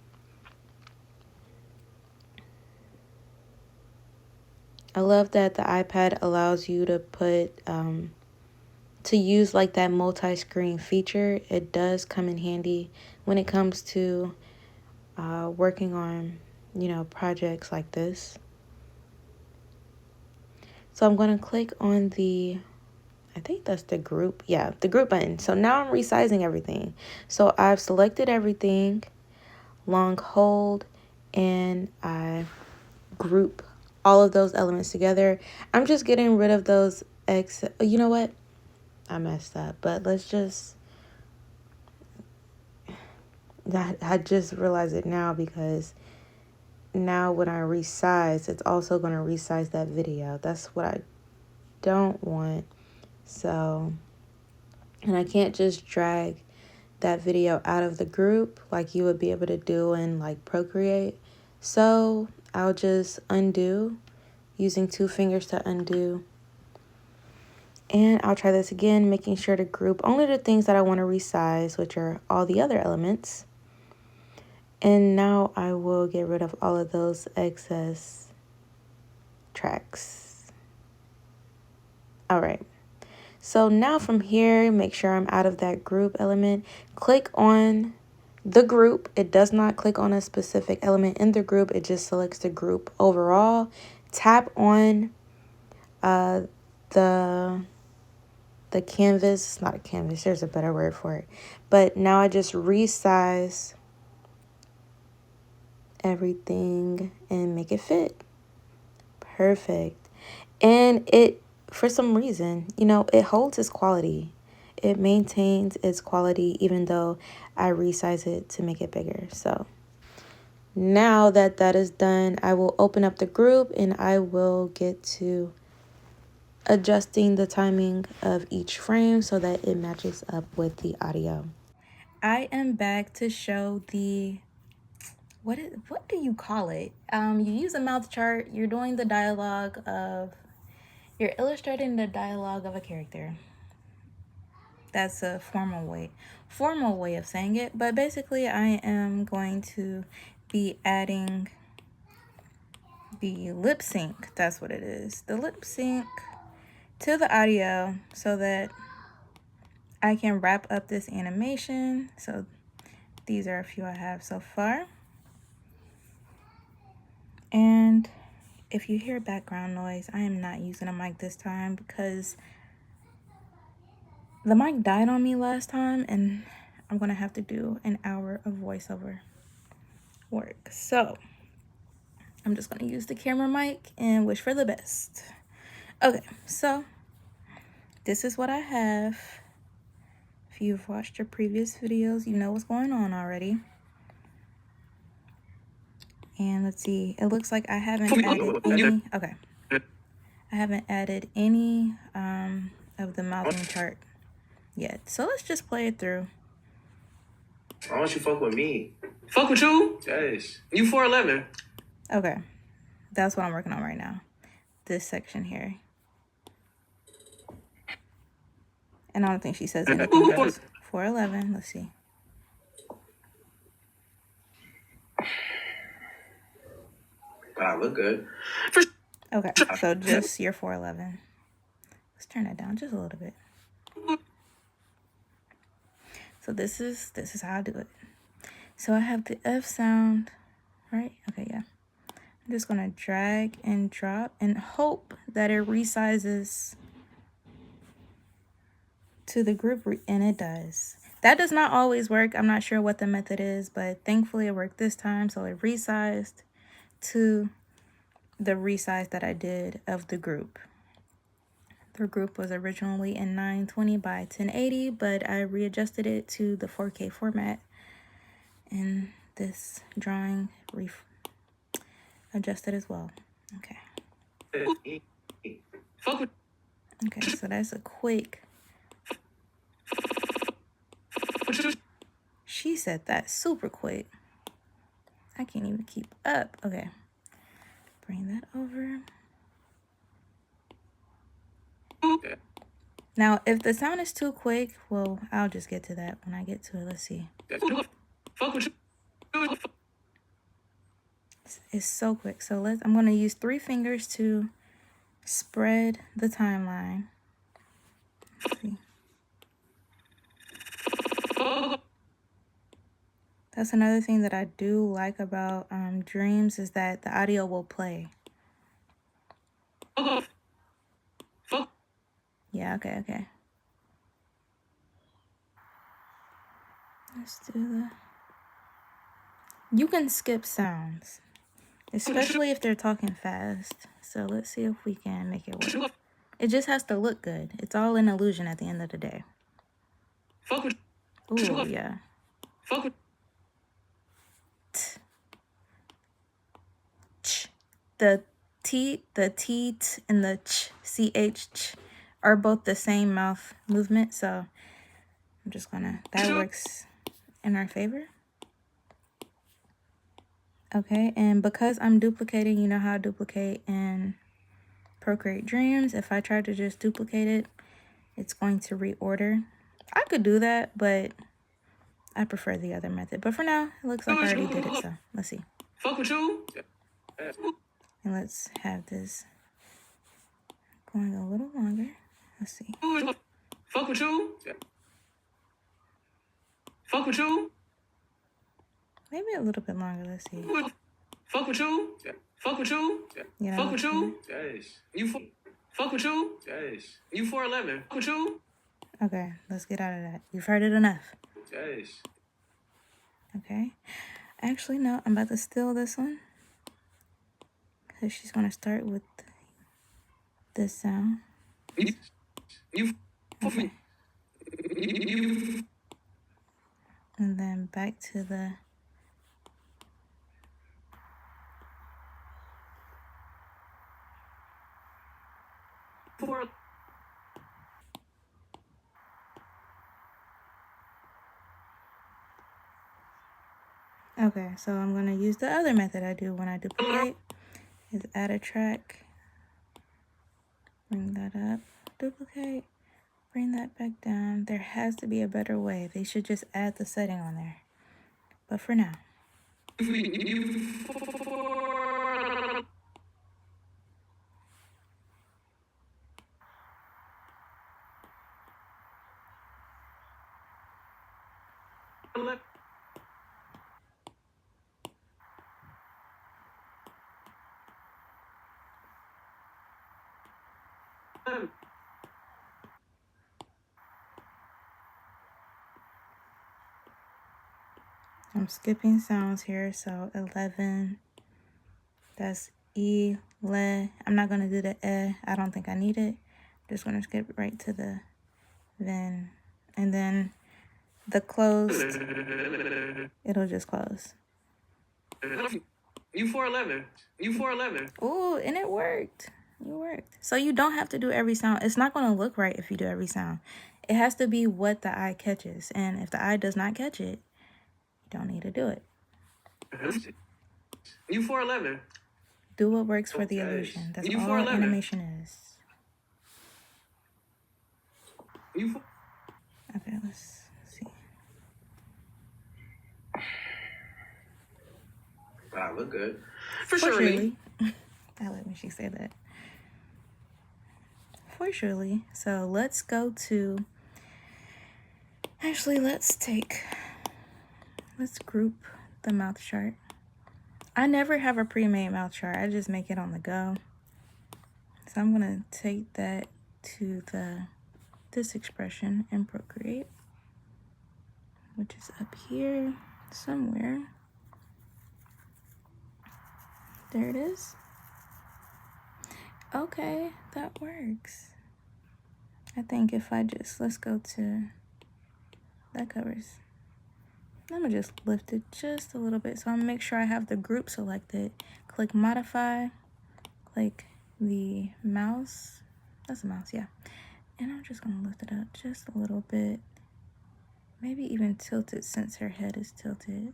I love that the iPad allows you to put, to use like that multi-screen feature. It does come in handy when it comes to working on, projects like this. So I'm going to click on I think that's the group. Yeah, the group button. So now I'm resizing everything. So I've selected everything, long hold, and I group all of those elements together. I'm just getting rid of those you know what? I messed up, but let's just, I just realized it now because now when I resize, it's also going to resize that video. That's what I don't want. So, and I can't just drag that video out of the group like you would be able to do in like Procreate. So I'll just undo using 2 fingers to undo. And I'll try this again, making sure to group only the things that I want to resize, which are all the other elements. And now I will get rid of all of those excess tracks. All right. So now from here, make sure I'm out of that group element. Click on the group. It does not click on a specific element in the group. It just selects the group overall. Tap on the canvas. It's not a canvas. There's a better word for it. But now I just resize everything and make it fit. Perfect. And it, for some reason, it holds its quality. It maintains its quality even though I resize it to make it bigger. So now that that is done, I will open up the group and I will get to adjusting the timing of each frame so that it matches up with the audio. I am back to show the, what do you call it? You use a mouth chart, you're doing the dialogue of, you're illustrating the dialogue of a character. That's a formal way of saying it. But basically, I am going to be adding the lip sync. That's what it is. The lip sync to the audio so that I can wrap up this animation. So these are a few I have so far. And If you hear background noise, I am not using a mic this time because the mic died on me last time and I'm gonna have to do an hour of voiceover work. So I'm just gonna use the camera mic and wish for the best. Okay, so this is what I have. If you've watched your previous videos, you know what's going on already. And let's see, it looks like I haven't added any, okay. I haven't added any of the mouthing chart yet. So let's just play it through. Why don't you fuck with me? Fuck with you? Yes. You 4'11". Okay, that's what I'm working on right now. This section here. And I don't think she says anything else. 4'11", let's see. But I look good. Okay, so just your 4'11". Let's turn that down just a little bit. So this is how I do it. So I have the F sound, right? Okay, yeah. I'm just gonna drag and drop and hope that it resizes to the group, and it does. That does not always work. I'm not sure what the method is, but thankfully it worked this time. So it resized to the resize that I did of the group. The group was originally in 920 by 1080, but I readjusted it to the 4K format. And this drawing adjusted as well. Okay. Okay, so that's a quick. She said that super quick. I can't even keep up. Okay. Bring that over. Now, if the sound is too quick, well, I'll just get to that when I get to it. Let's see. It's so quick. So I'm going to use 3 fingers to spread the timeline. Let's see. That's another thing that I do like about Dreams is that the audio will play. Yeah, okay. Let's do the... You can skip sounds, especially if they're talking fast. So let's see if we can make it work. It just has to look good. It's all an illusion at the end of the day. Ooh, yeah. The T, and the ch, are both the same mouth movement. So I'm just gonna, that works in our favor. Okay, and because I'm duplicating, you know how I duplicate in Procreate Dreams. If I try to just duplicate it, it's going to reorder. I could do that, but I prefer the other method. But for now, it looks like I already did it, so let's see. Fuck with you? And let's have this going a little longer. Let's see. Fuck with you? Fuck with you? Maybe a little bit longer. Let's see. Fuck with you? Fuck with you? You know, Fuck with you? Yes. Fuck with you? Yes. You 4'11". Fuck with you? okay, let's get out of that. You've heard it enough. Yes. Okay. Actually, no, I'm about to steal this one. Because she's going to start with this sound. You Okay. And then back to the... Okay, so I'm going to use the other method I do when I duplicate. Is add a track. Bring that up. Duplicate. Bring that back down. There has to be a better way. They should just add the setting on there. But for now. I'm skipping sounds here, so 11. That's E, le. I'm not going to do the I don't think I need it. Just going to skip right to the then. And then the closed, it'll just close. You 411. You 411. Ooh, and it worked. It worked. So you don't have to do every sound. It's not going to look right if you do every sound. It has to be what the eye catches. And if the eye does not catch it, you don't need to do it. You 411. Do what works for the Okay. illusion. That's You all 411. animation is. You 4. Okay, let's see. But I look good. For surely. I like when she said that. For surely. So let's go to. Actually, let's group the mouth chart. I never have a pre-made mouth chart. I just make it on the go. So I'm gonna take that to this expression in Procreate, which is up here somewhere. There it is. Okay, that works. I think if I just, let's go to, that covers. I'm gonna just lift it just a little bit. So I'm gonna make sure I have the group selected. Click modify, click the mouse. That's a mouse, yeah. And I'm just gonna lift it up just a little bit. Maybe even tilt it since her head is tilted.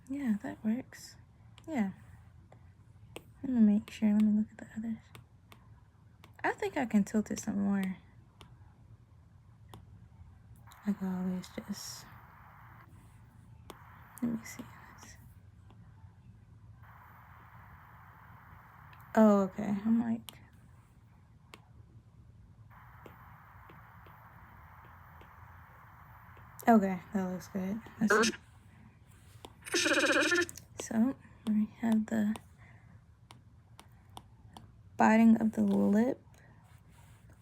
Yeah, that works. Yeah. Let me make sure, let me look at the others. I think I can tilt it some more. Like always, just, let me see this. Oh, okay, I'm like, okay, that looks good. Let's see. So, we have the biting of the lip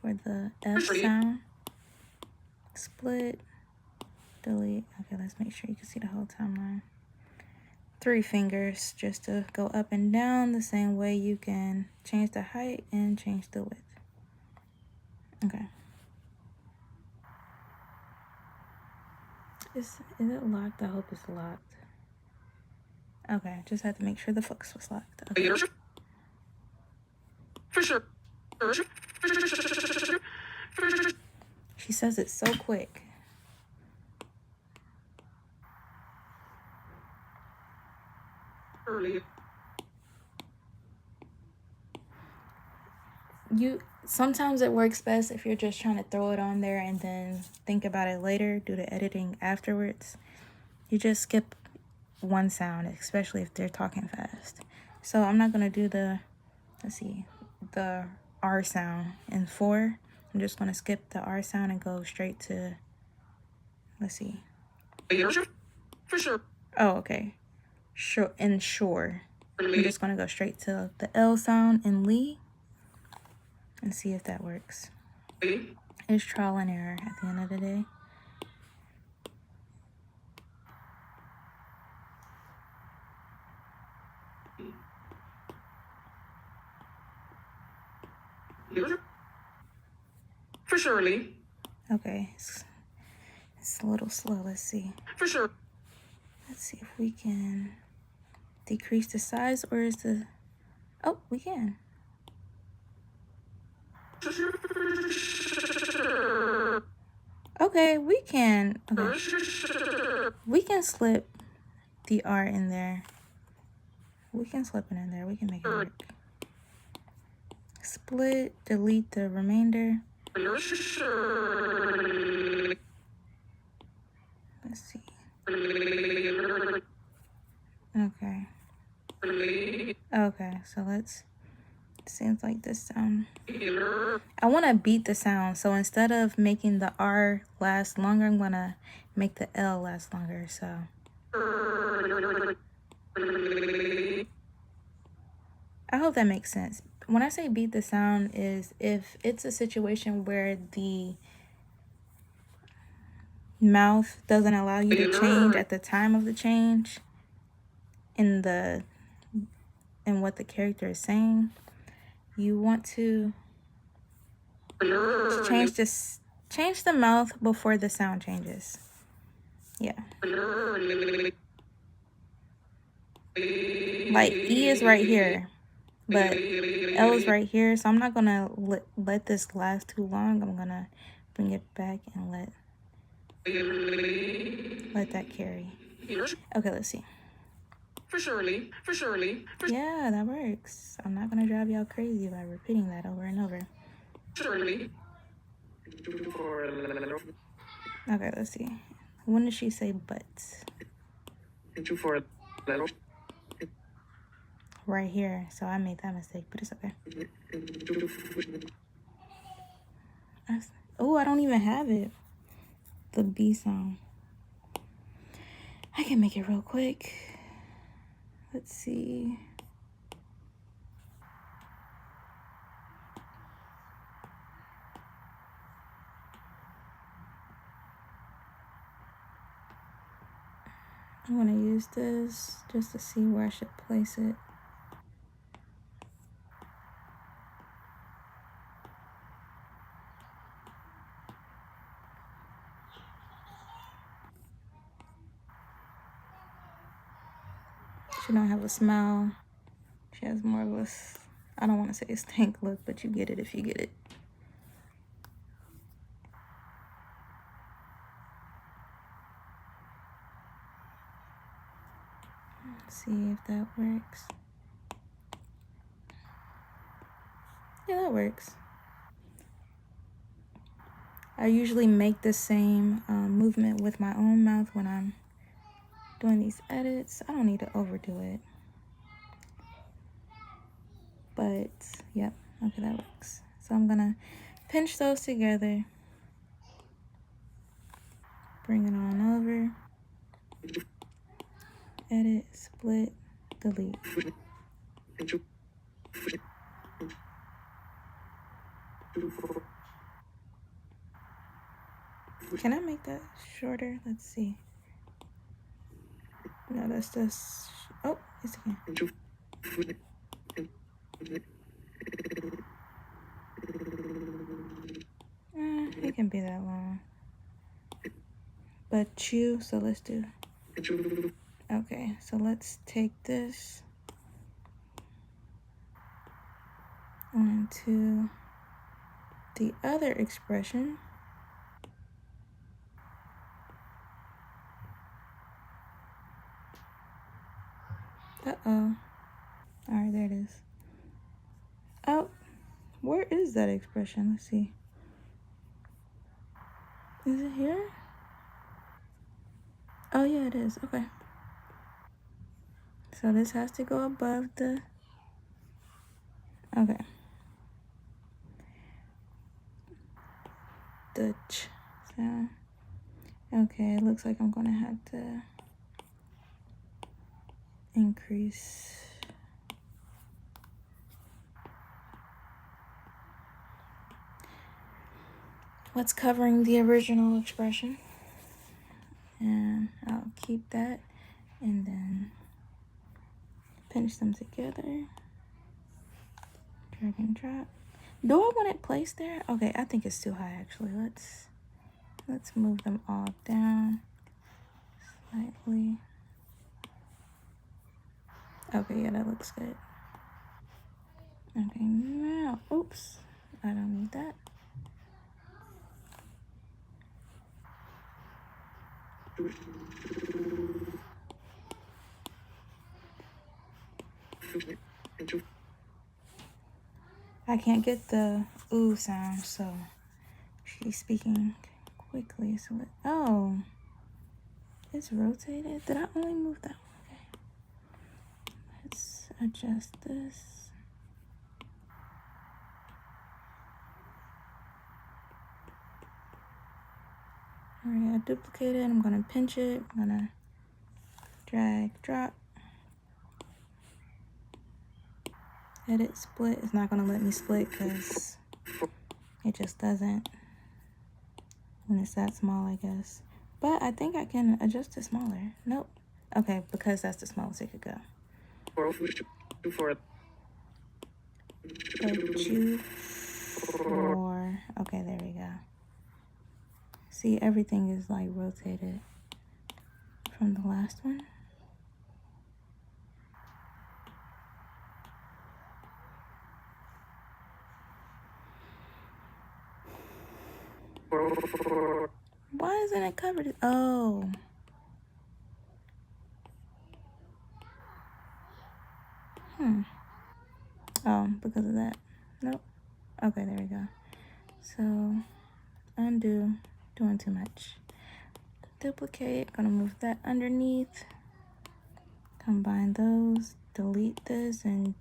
for the F sound. Split, delete. Okay, let's make sure you can see the whole timeline. 3 fingers just to go up and down the same way you can change the height and change the width. Okay. Is it locked? I hope it's locked. Okay, just had to make sure the focus was locked. Okay. For sure. She says it so quick. Early. Sometimes it works best if you're just trying to throw it on there and then think about it later, do the editing afterwards. You just skip one sound, especially if they're talking fast. So I'm not gonna do the R sound in 4. I'm just gonna skip the R sound and go straight to, let's see. For sure. Oh, okay. Sure, and sure. I'm just gonna go straight to the L sound in Lee and see if that works. It's trial and error at the end of the day. For surely. Okay, it's a little slow. Let's see. For sure. Let's see if we can decrease the size, or is the... Oh, we can. Okay, we can. Okay. We can slip the R in there. We can slip it in there. We can make it work. Split, delete the remainder. Let's see. Okay. Okay, so let's... Seems like this sound. I want to beat the sound, so instead of making the R last longer, I'm going to make the L last longer, so. I hope that makes sense. when I say beat the sound is if it's a situation where the mouth doesn't allow you to change at the time of the change in what the character is saying, you want to change the mouth before the sound changes. Yeah. Like E is right here, but L is right here, so I'm not gonna let this last too long. I'm gonna bring it back and let that carry. Okay, let's see. For surely. Yeah, that works. I'm not gonna drive y'all crazy by repeating that over and over. Surely. Okay, let's see. When did she say but? Right here, so I made that mistake, but it's okay. Oh, I don't even have it. The B sound. I can make it real quick. Let's see. I'm gonna use this just to see where I should place it. She don't have a smile. She has more of a, I don't want to say a stank look, but you get it if you get it. Let's see if that works. Yeah, that works. I usually make the same movement with my own mouth when I'm doing these edits. I don't need to overdo it. But, yep, okay, that works. So I'm gonna pinch those together. Bring it on over. Edit, split, delete. Can I make that shorter? Let's see. No, that's just, oh, yes I can. It can be that long. But chew, so let's do. Okay, so let's take this onto the other expression. Uh-oh. Alright, there it is. Oh, where is that expression? Let's see. Is it here? Oh, yeah, it is. Okay. So this has to go above the... Okay. The ch sound. Okay, it looks like I'm gonna have to increase. What's covering the original expression? And I'll keep that and then pinch them together. Drag and drop. Do I want it placed there? Okay, I think it's too high actually. Let's move them all down slightly. Okay, yeah, that looks good. Okay, now, oops, I don't need that. I can't get the ooh sound, so she's speaking quickly. So oh, it's rotated. Did I only move that one? Okay. Let's adjust this. All right, I duplicated. I'm gonna pinch it. I'm gonna drag, drop. Edit split. It's not going to let me split because it just doesn't when it's that small, I guess. But I think I can adjust it smaller. Nope. Okay, because that's the smallest it could go. 4. Okay, there we go. See, everything is like rotated from the last one. Why isn't it covered? Oh. Oh, because of that. Nope. Okay, there we go. So, undo, doing too much. Duplicate, gonna move that underneath. Combine those, delete this, and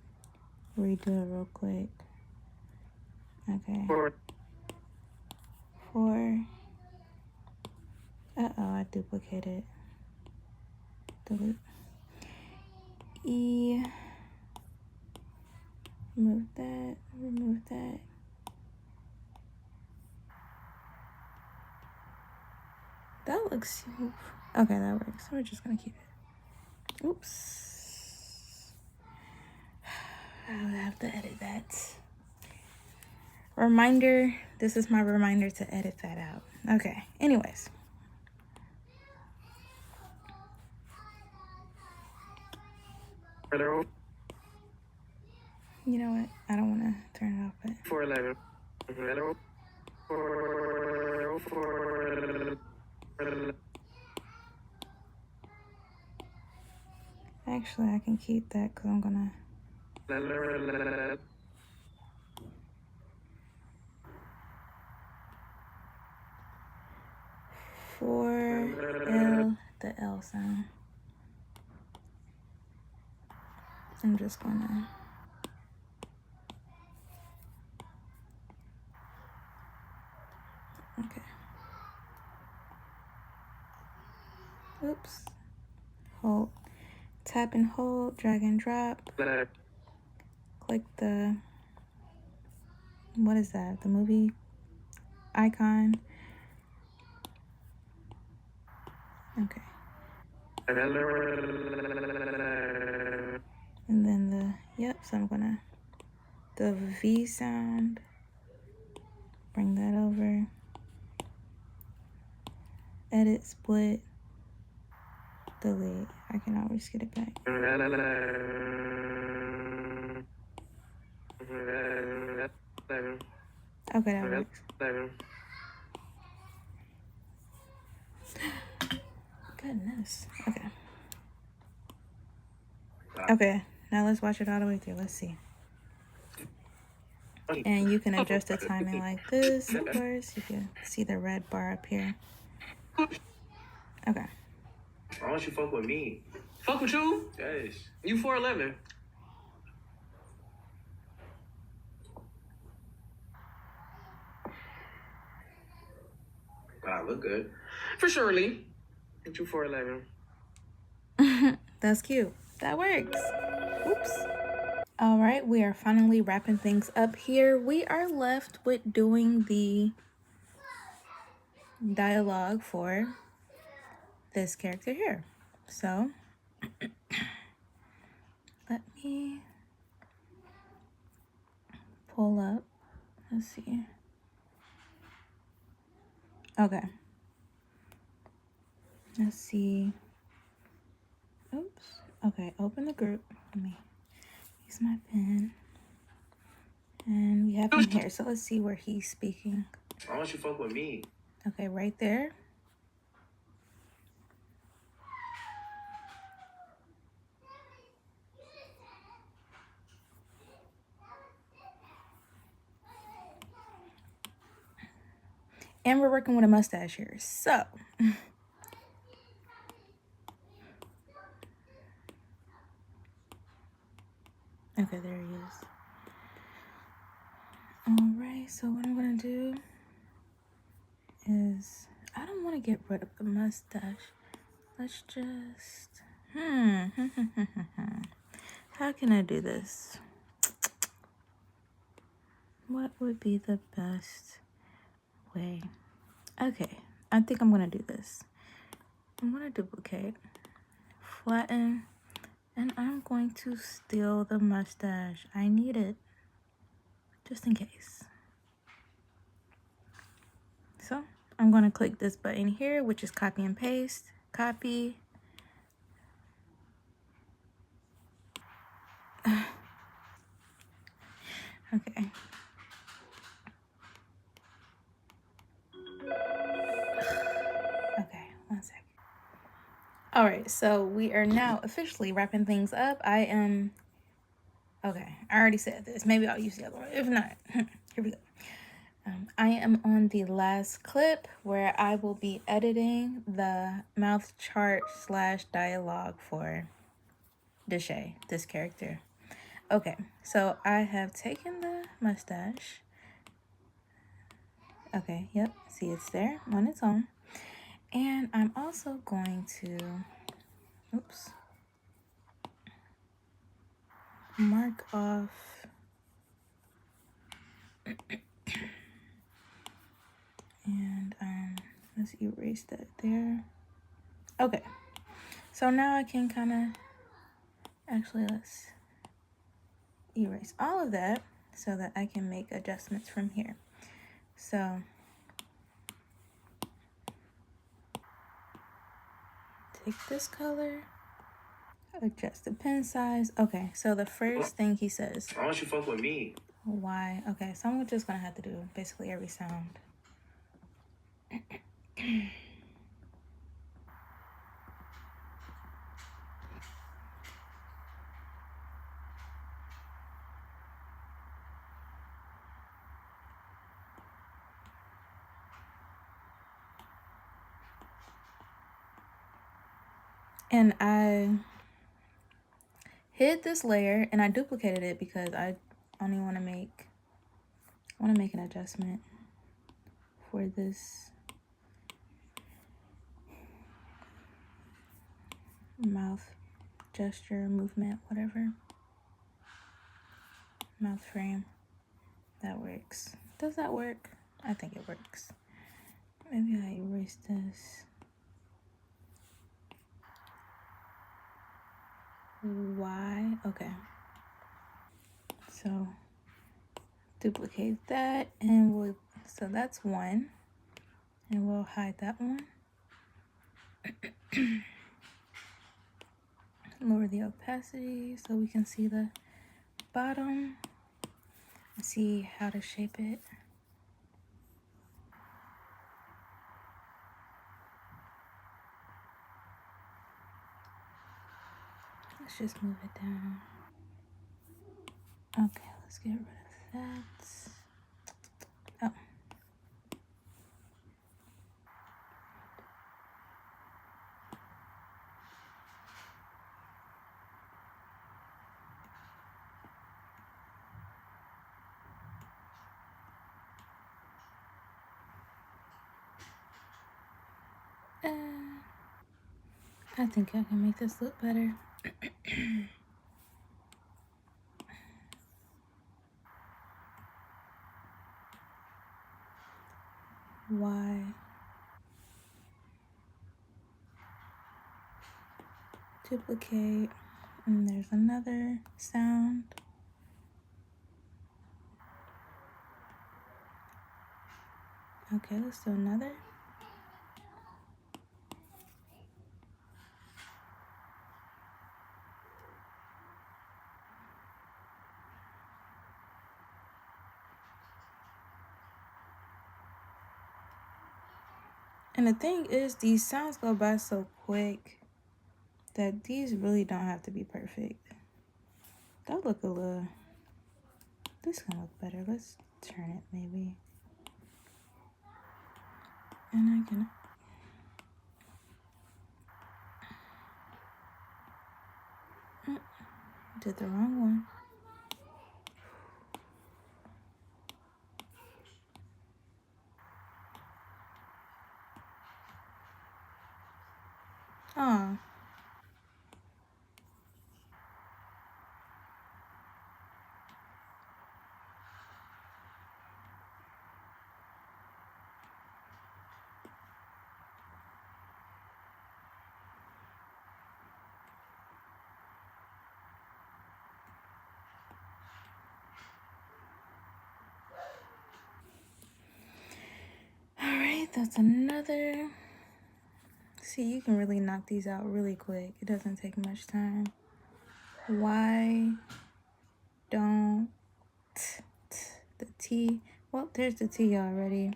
redo it real quick. Okay. 4. Uh-oh, I duplicated. Delete. E. Remove that, remove that. That looks... Okay, that works. We're just gonna keep it. Oops. I'll have to edit that. Reminder, this is my reminder to edit that out. Okay, anyways. You know what? I don't want to turn it off, but... 411. Actually, I can keep that because I'm gonna... 4 L, the L sound. I'm just gonna... Okay. Oops. Hold. Tap and hold, drag and drop. Click the... What is that? The movie icon. Okay. And then the... Yep, so I'm gonna... The V sound. Bring that over. Edit, split, delete. I can always get it back. Okay, that works. Goodness. Okay. Okay, now let's watch it all the way through. Let's see. And you can adjust the timing like this, of course. You can see the red bar up here. Okay. Why don't you fuck with me? Fuck with you? Yes. You 411. But I look good. For surely. Ain't you 411? That's cute. That works. Oops. All right, we are finally wrapping things up here. We are left with doing the dialogue for this character here. So, let me pull up. Let's see. Okay. Let's see. Oops. Okay, open the group. Let me use my pen. And we have him here. So let's see where he's speaking. Why don't you fuck with me? Okay, right there. And we're working with a mustache here. So. Okay, there he is. All right, so what I'm gonna do is, I don't want to get rid of the mustache. Let's just, how can I do this? What would be the best way? Okay, I think I'm gonna do this. I'm gonna duplicate, flatten, and I'm going to steal the mustache. I need it, just in case. So I'm gonna click this button here, which is copy and paste. Copy. Okay. Okay, 1 second. All right, so we are now officially wrapping things up. Okay, I already said this. Maybe I'll use the other one. If not, here we go. I am on the last clip where I will be editing the mouth chart / dialogue for Deshae, this character. Okay, so I have taken the mustache. Okay, yep, see it's there on its own. And I'm also going to, oops, mark off and let's erase that there. Okay, so now I can kind of, actually let's erase all of that so that I can make adjustments from here. So take this color, adjust the pen size. Okay, so the first thing he says, Why don't you fuck with me? why? Okay, so I'm just gonna have to do basically every sound. And I hid this layer and I duplicated it because I only want to make an adjustment for this mouth gesture, movement, whatever. Mouth frame. That works. Does that work? I think it works. Maybe I erase this. Why? Okay. So duplicate that and so that's one. And we'll hide that one. Lower the opacity so we can see the bottom. See how to shape it. Let's just move it down. Okay, let's get rid of that. Oh. I think I can make this look better. Why? Duplicate. And there's another sound. Okay, let's do another. And the thing is, these sounds go by so quick that these really don't have to be perfect. That look a little, this can look better. Let's turn it maybe. And I can, did the wrong one. Oh, that's another. See, you can really knock these out really quick. It doesn't take much time. Why don't the T? Well, there's the T already.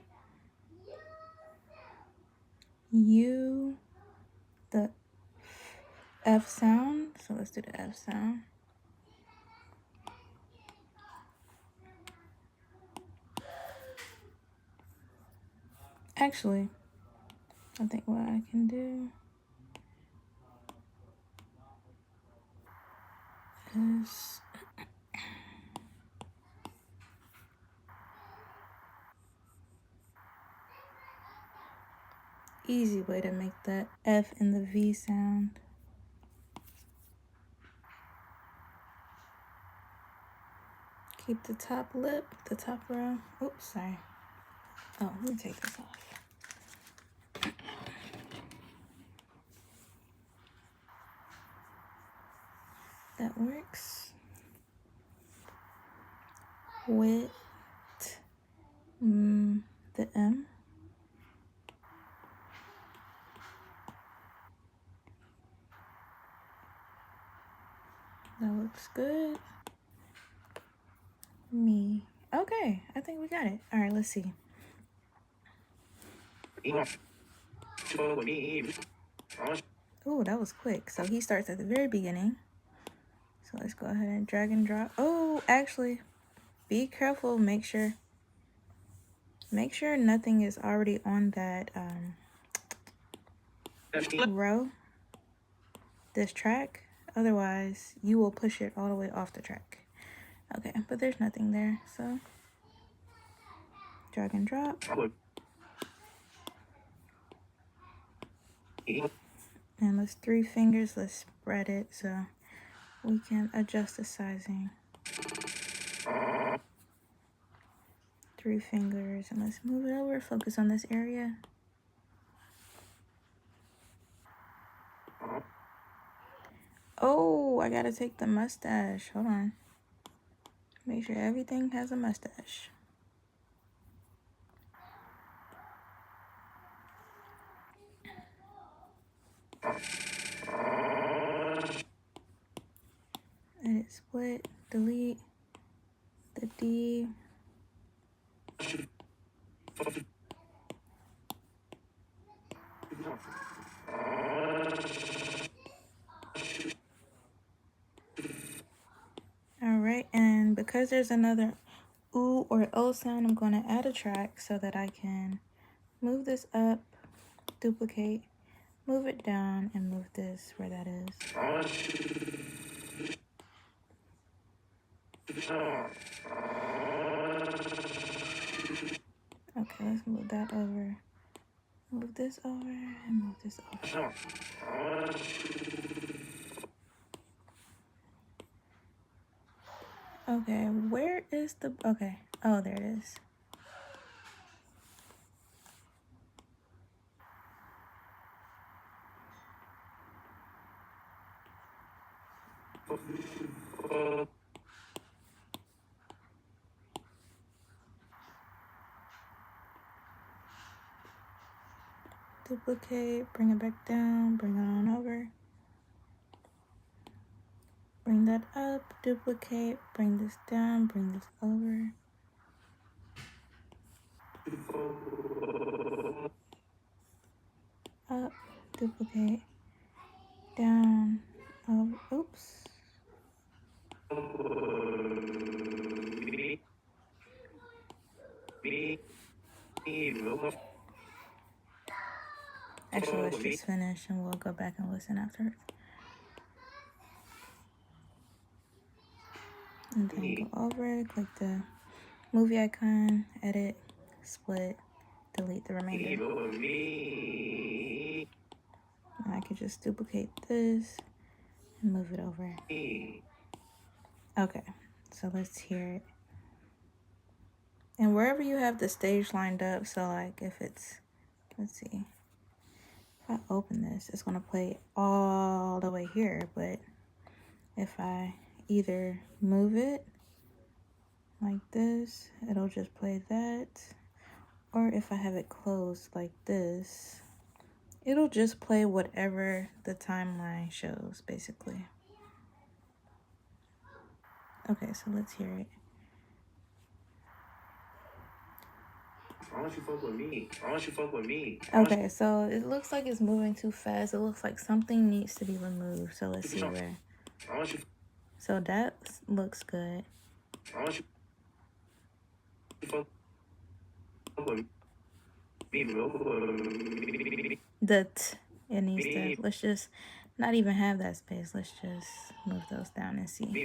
U, the F sound. So let's do the F sound. Actually, I think what I can do is easy way to make that F and the V sound. Keep the top lip, the top row. Oops, sorry. Oh, let me take this off. That works. With the M. That looks good. Me. Okay, I think we got it. All right, let's see. Oh, that was quick. So he starts at the very beginning. So let's go ahead and drag and drop. Oh, actually, be careful. Make sure nothing is already on that row, this track. Otherwise, you will push it all the way off the track. Okay, but there's nothing there, so drag and drop. And let's 3 fingers, let's spread it so we can adjust the sizing. 3 fingers, and let's move it over, focus on this area. Oh, I gotta take the mustache. Hold on. Make sure everything has a mustache. Edit, split, delete the D. All right, and because there's another ooh or O sound, I'm going to add a track so that I can move this up, duplicate, move it down, and move this where that is. Okay, let's move that over. Move this over and move this over. Okay, where is the, okay, oh, there it is. Duplicate, bring it back down, bring it on over. Bring that up, duplicate, bring this down, bring this over. Up, duplicate, down, over, oops. Actually, let's just finish and we'll go back and listen afterwards. And then go over, click the movie icon, edit, split, delete the remainder. And I could just duplicate this and move it over. Okay, so let's hear it. And wherever you have the stage lined up, so like if it's, let's see, if I open this, it's gonna play all the way here, but if I either move it like this, it'll just play that, Or if I have it closed like this, it'll just play whatever the timeline shows, basically. Okay, so let's hear it. Why don't you fuck with me? Why don't you fuck with me? Okay, so it looks like it's moving too fast. It looks like something needs to be removed. So let's see where. Why don't you So that looks good. Why don't you fuck with me? That it needs to. Let's just not even have that space. Let's just move those down and see. Why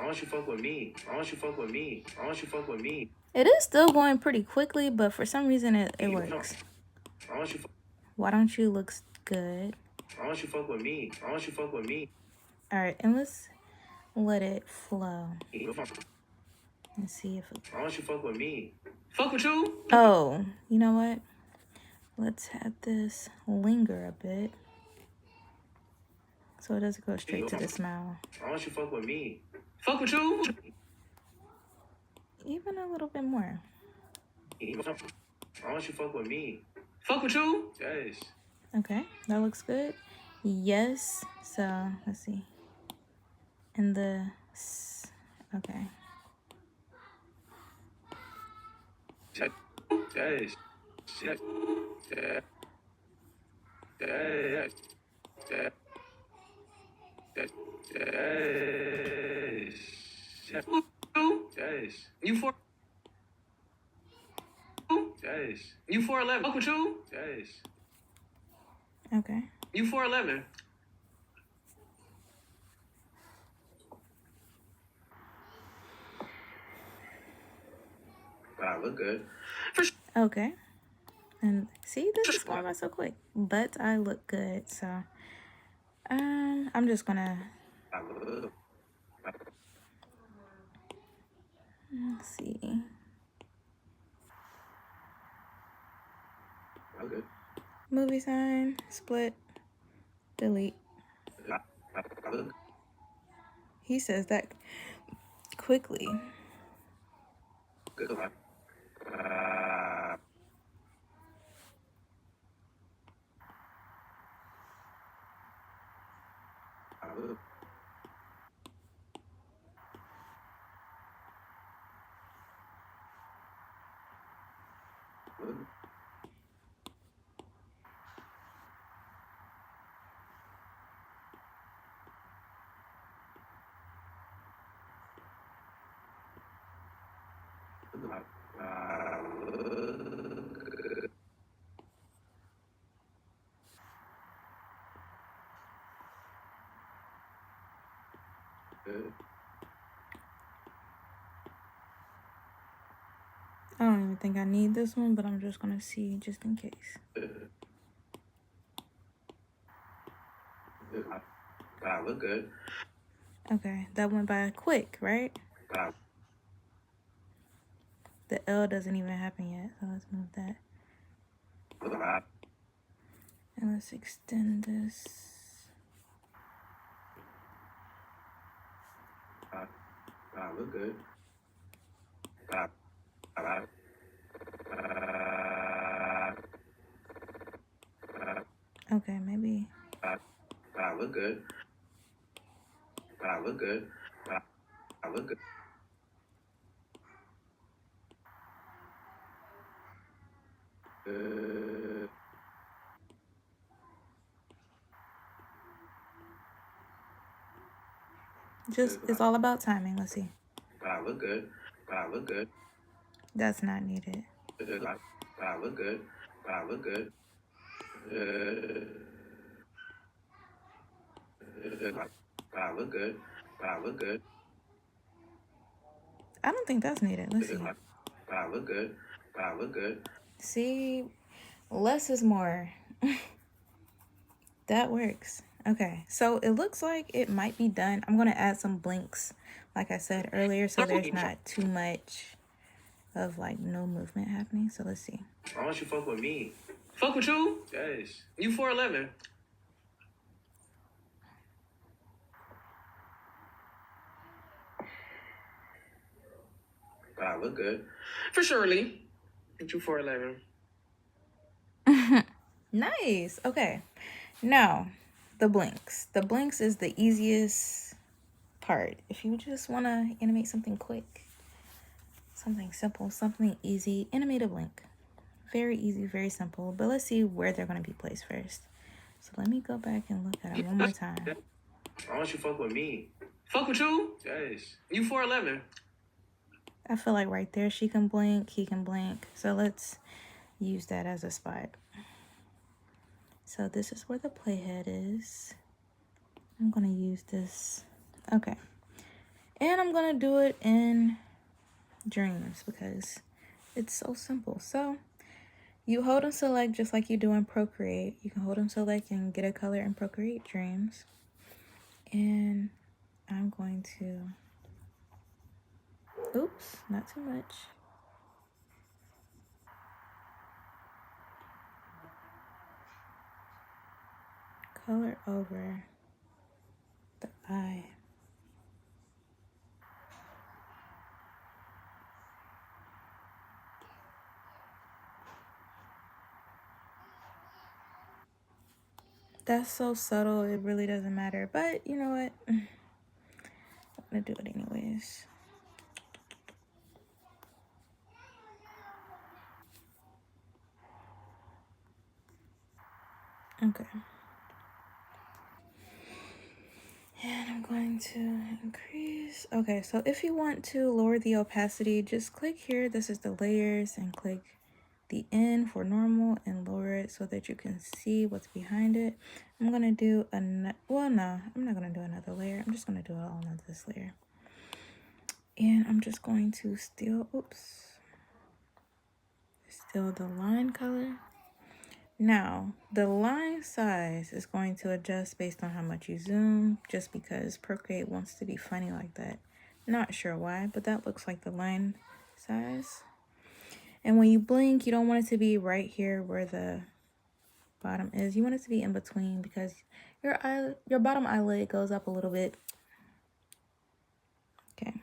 don't you fuck with me? Why don't you fuck with me? Why don't you fuck with me? It is still going pretty quickly, but for some reason it works. Why don't you looks good. Why don't you fuck with me? Why don't you fuck with me? All right, and let's let it flow and see if it... Why don't you fuck with me? Fuck with you? Oh, you know what? Let's have this linger a bit so it doesn't go straight to the smile. Why don't you fuck with me? Fuck with you? Even a little bit more. Why don't you fuck with me? Fuck with you? Yes. Okay, that looks good. Yes. So let's see. And the okay. Yes. Yes. Yes. Yes. Yes. Yes. Yes. Yes. You for? Yes. You 4'11"? Fuck with you? Yes. Okay. You 4'11"? Wow, look good. Okay. And see, this is going by so quick. But I look good, so I'm just gonna let's see. Okay. Movie sign, split, delete. He says that quickly. Good. I don't even think I need this one, but I'm just gonna see just in case. Wow, look good. Okay, that went by quick, right? Wow. The L doesn't even happen yet, so let's move that. And let's extend this. Wow, look good. Wow. Okay, maybe. Wow, look good. Wow, look good. Wow, look good. Just, it's all about timing. Let's see. Wow, look good. Wow, look good. That's not needed. Wow, look good. Wow, look good. Wow, look good. Wow, look good. I don't think that's needed. Let's see. Wow, look good. Wow, look good. See, less is more. That works. Okay, so it looks like it might be done. I'm going to add some blinks, like I said earlier, so there's not too much of like no movement happening. So let's see. Why don't you fuck with me? Fuck with you? Yes. You 4'11"? Wow, look good. For surely. Get you 411. Nice. Okay. Now, the blinks. The blinks is the easiest part. If you just want to animate something quick, something simple, something easy, animate a blink. Very easy, very simple. But let's see where they're going to be placed first. So let me go back and look at it one more time. Why don't you fuck with me? Fuck with you? Yes. You 411. I feel like right there she can blink, he can blink. So let's use that as a spot. So this is where the playhead is. I'm going to use this. Okay. And I'm going to do it in Dreams because it's so simple. So you hold and select just like you do in Procreate. You can hold and select and get a color in Procreate Dreams. And I'm going to, oops, not too much. Color over the eye. That's so subtle, it really doesn't matter. But you know what? I'm gonna do it anyways. Okay. And I'm going to increase. Okay, so if you want to lower the opacity, just click here. This is the layers and click the N for normal and lower it so that you can see what's behind it. I'm gonna do well, no, I'm not gonna do another layer. I'm just gonna do it all on this layer. And I'm just going to steal the line color. Now, the line size is going to adjust based on how much you zoom, just because Procreate wants to be funny like that. Not sure why, but that looks like the line size. And when you blink, you don't want it to be right here where the bottom is. You want it to be in between because your bottom eyelid goes up a little bit. Okay.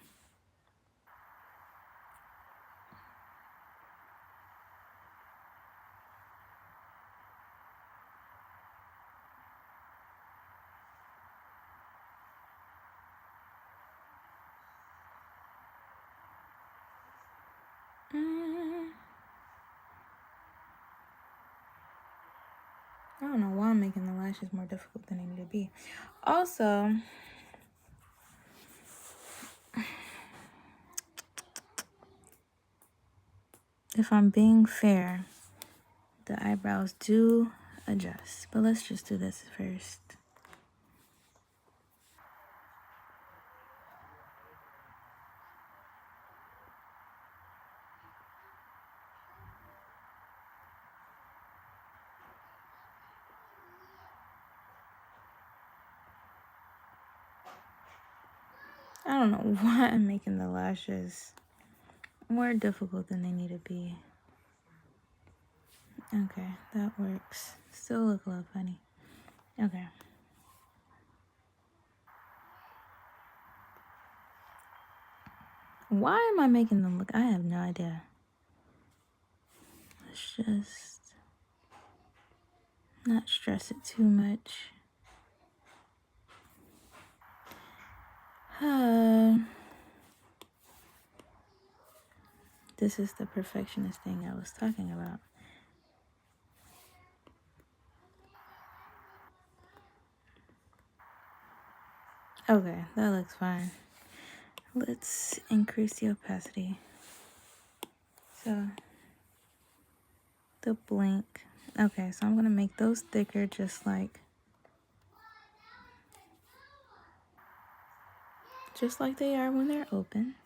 I don't know why I'm making the lashes more difficult than they need to be. Also, if I'm being fair, the eyebrows do adjust. But let's just do this first. I don't know why I'm making the lashes more difficult than they need to be. Okay, that works. Still look a little funny. Okay. Why am I making them look? I have no idea. Let's just not stress it too much. This is the perfectionist thing I was talking about. Okay, that looks fine. Let's increase the opacity. So, the blink. Okay, so I'm gonna make those thicker just like they are when they're open.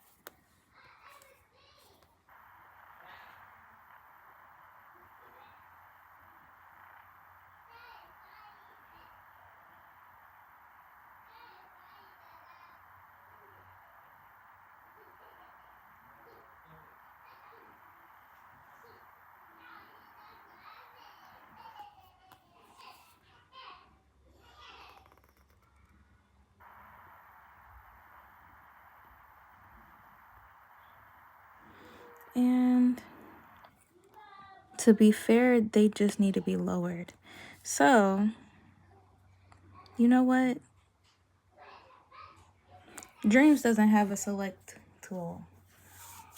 And to be fair, they just need to be lowered. So, you know what? Dreams doesn't have a select tool.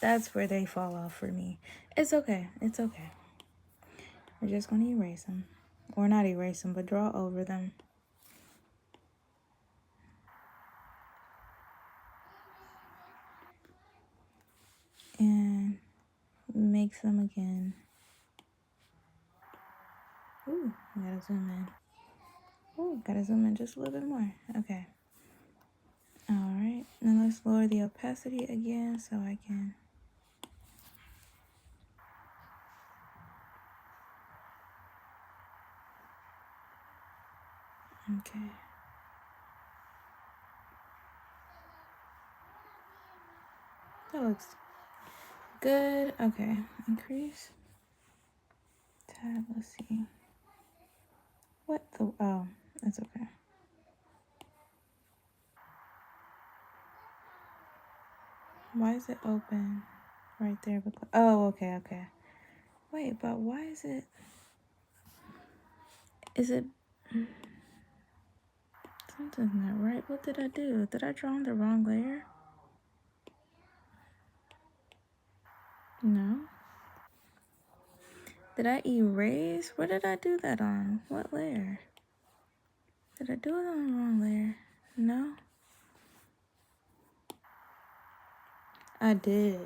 That's where they fall off for me. It's okay. It's okay. We're just going to erase them. Or not erase them, but draw over them. And mix them again. Ooh, I gotta zoom in. Ooh, gotta zoom in just a little bit more. Okay. Alright, now let's lower the opacity again so I can... Okay. That looks good. Okay, increase. Tab, let's see. What the... Oh, that's okay. Why is it open right there? Oh, okay, okay. Wait, but why is it... Is it... Something's not right. What did I do? Did I draw on the wrong layer? No. Did I erase? What did I do that on? What layer? Did I do it on the wrong layer? No. I did.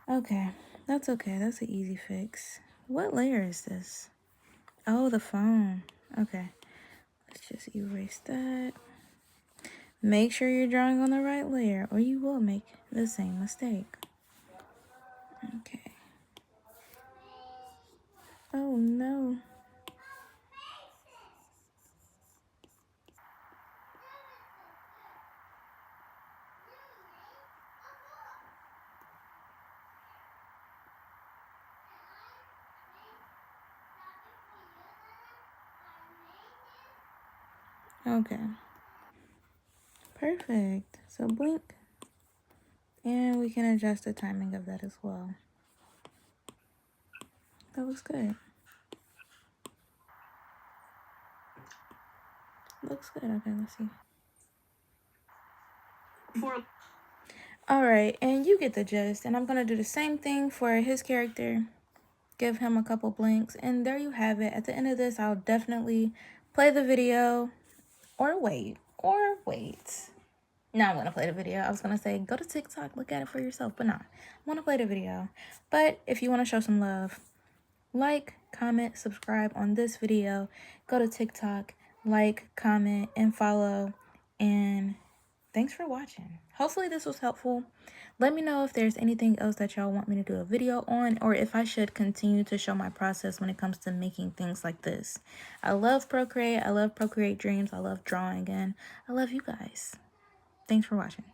Okay. That's okay. That's an easy fix. What layer is this? Oh, the phone. Okay. Let's just erase that. Make sure you're drawing on the right layer or you will make the same mistake. Okay. Oh, no. Okay. Perfect. So blink. And we can adjust the timing of that as well. That looks good. Looks good. Okay, let's see. Alright, and you get the gist. And I'm going to do the same thing for his character. Give him a couple blinks. And there you have it. At the end of this, I'll definitely play the video. Or wait. Now I'm going to play the video. I was going to say, go to TikTok, look at it for yourself. But nah, I'm going to play the video. But if you want to show some love, like, comment, subscribe on this video. Go to TikTok, like, comment, and follow. And thanks for watching. Hopefully this was helpful. Let me know if there's anything else that y'all want me to do a video on, or if I should continue to show my process when it comes to making things like this. I love Procreate. I love Procreate Dreams. I love drawing, and I love you guys. Thanks for watching.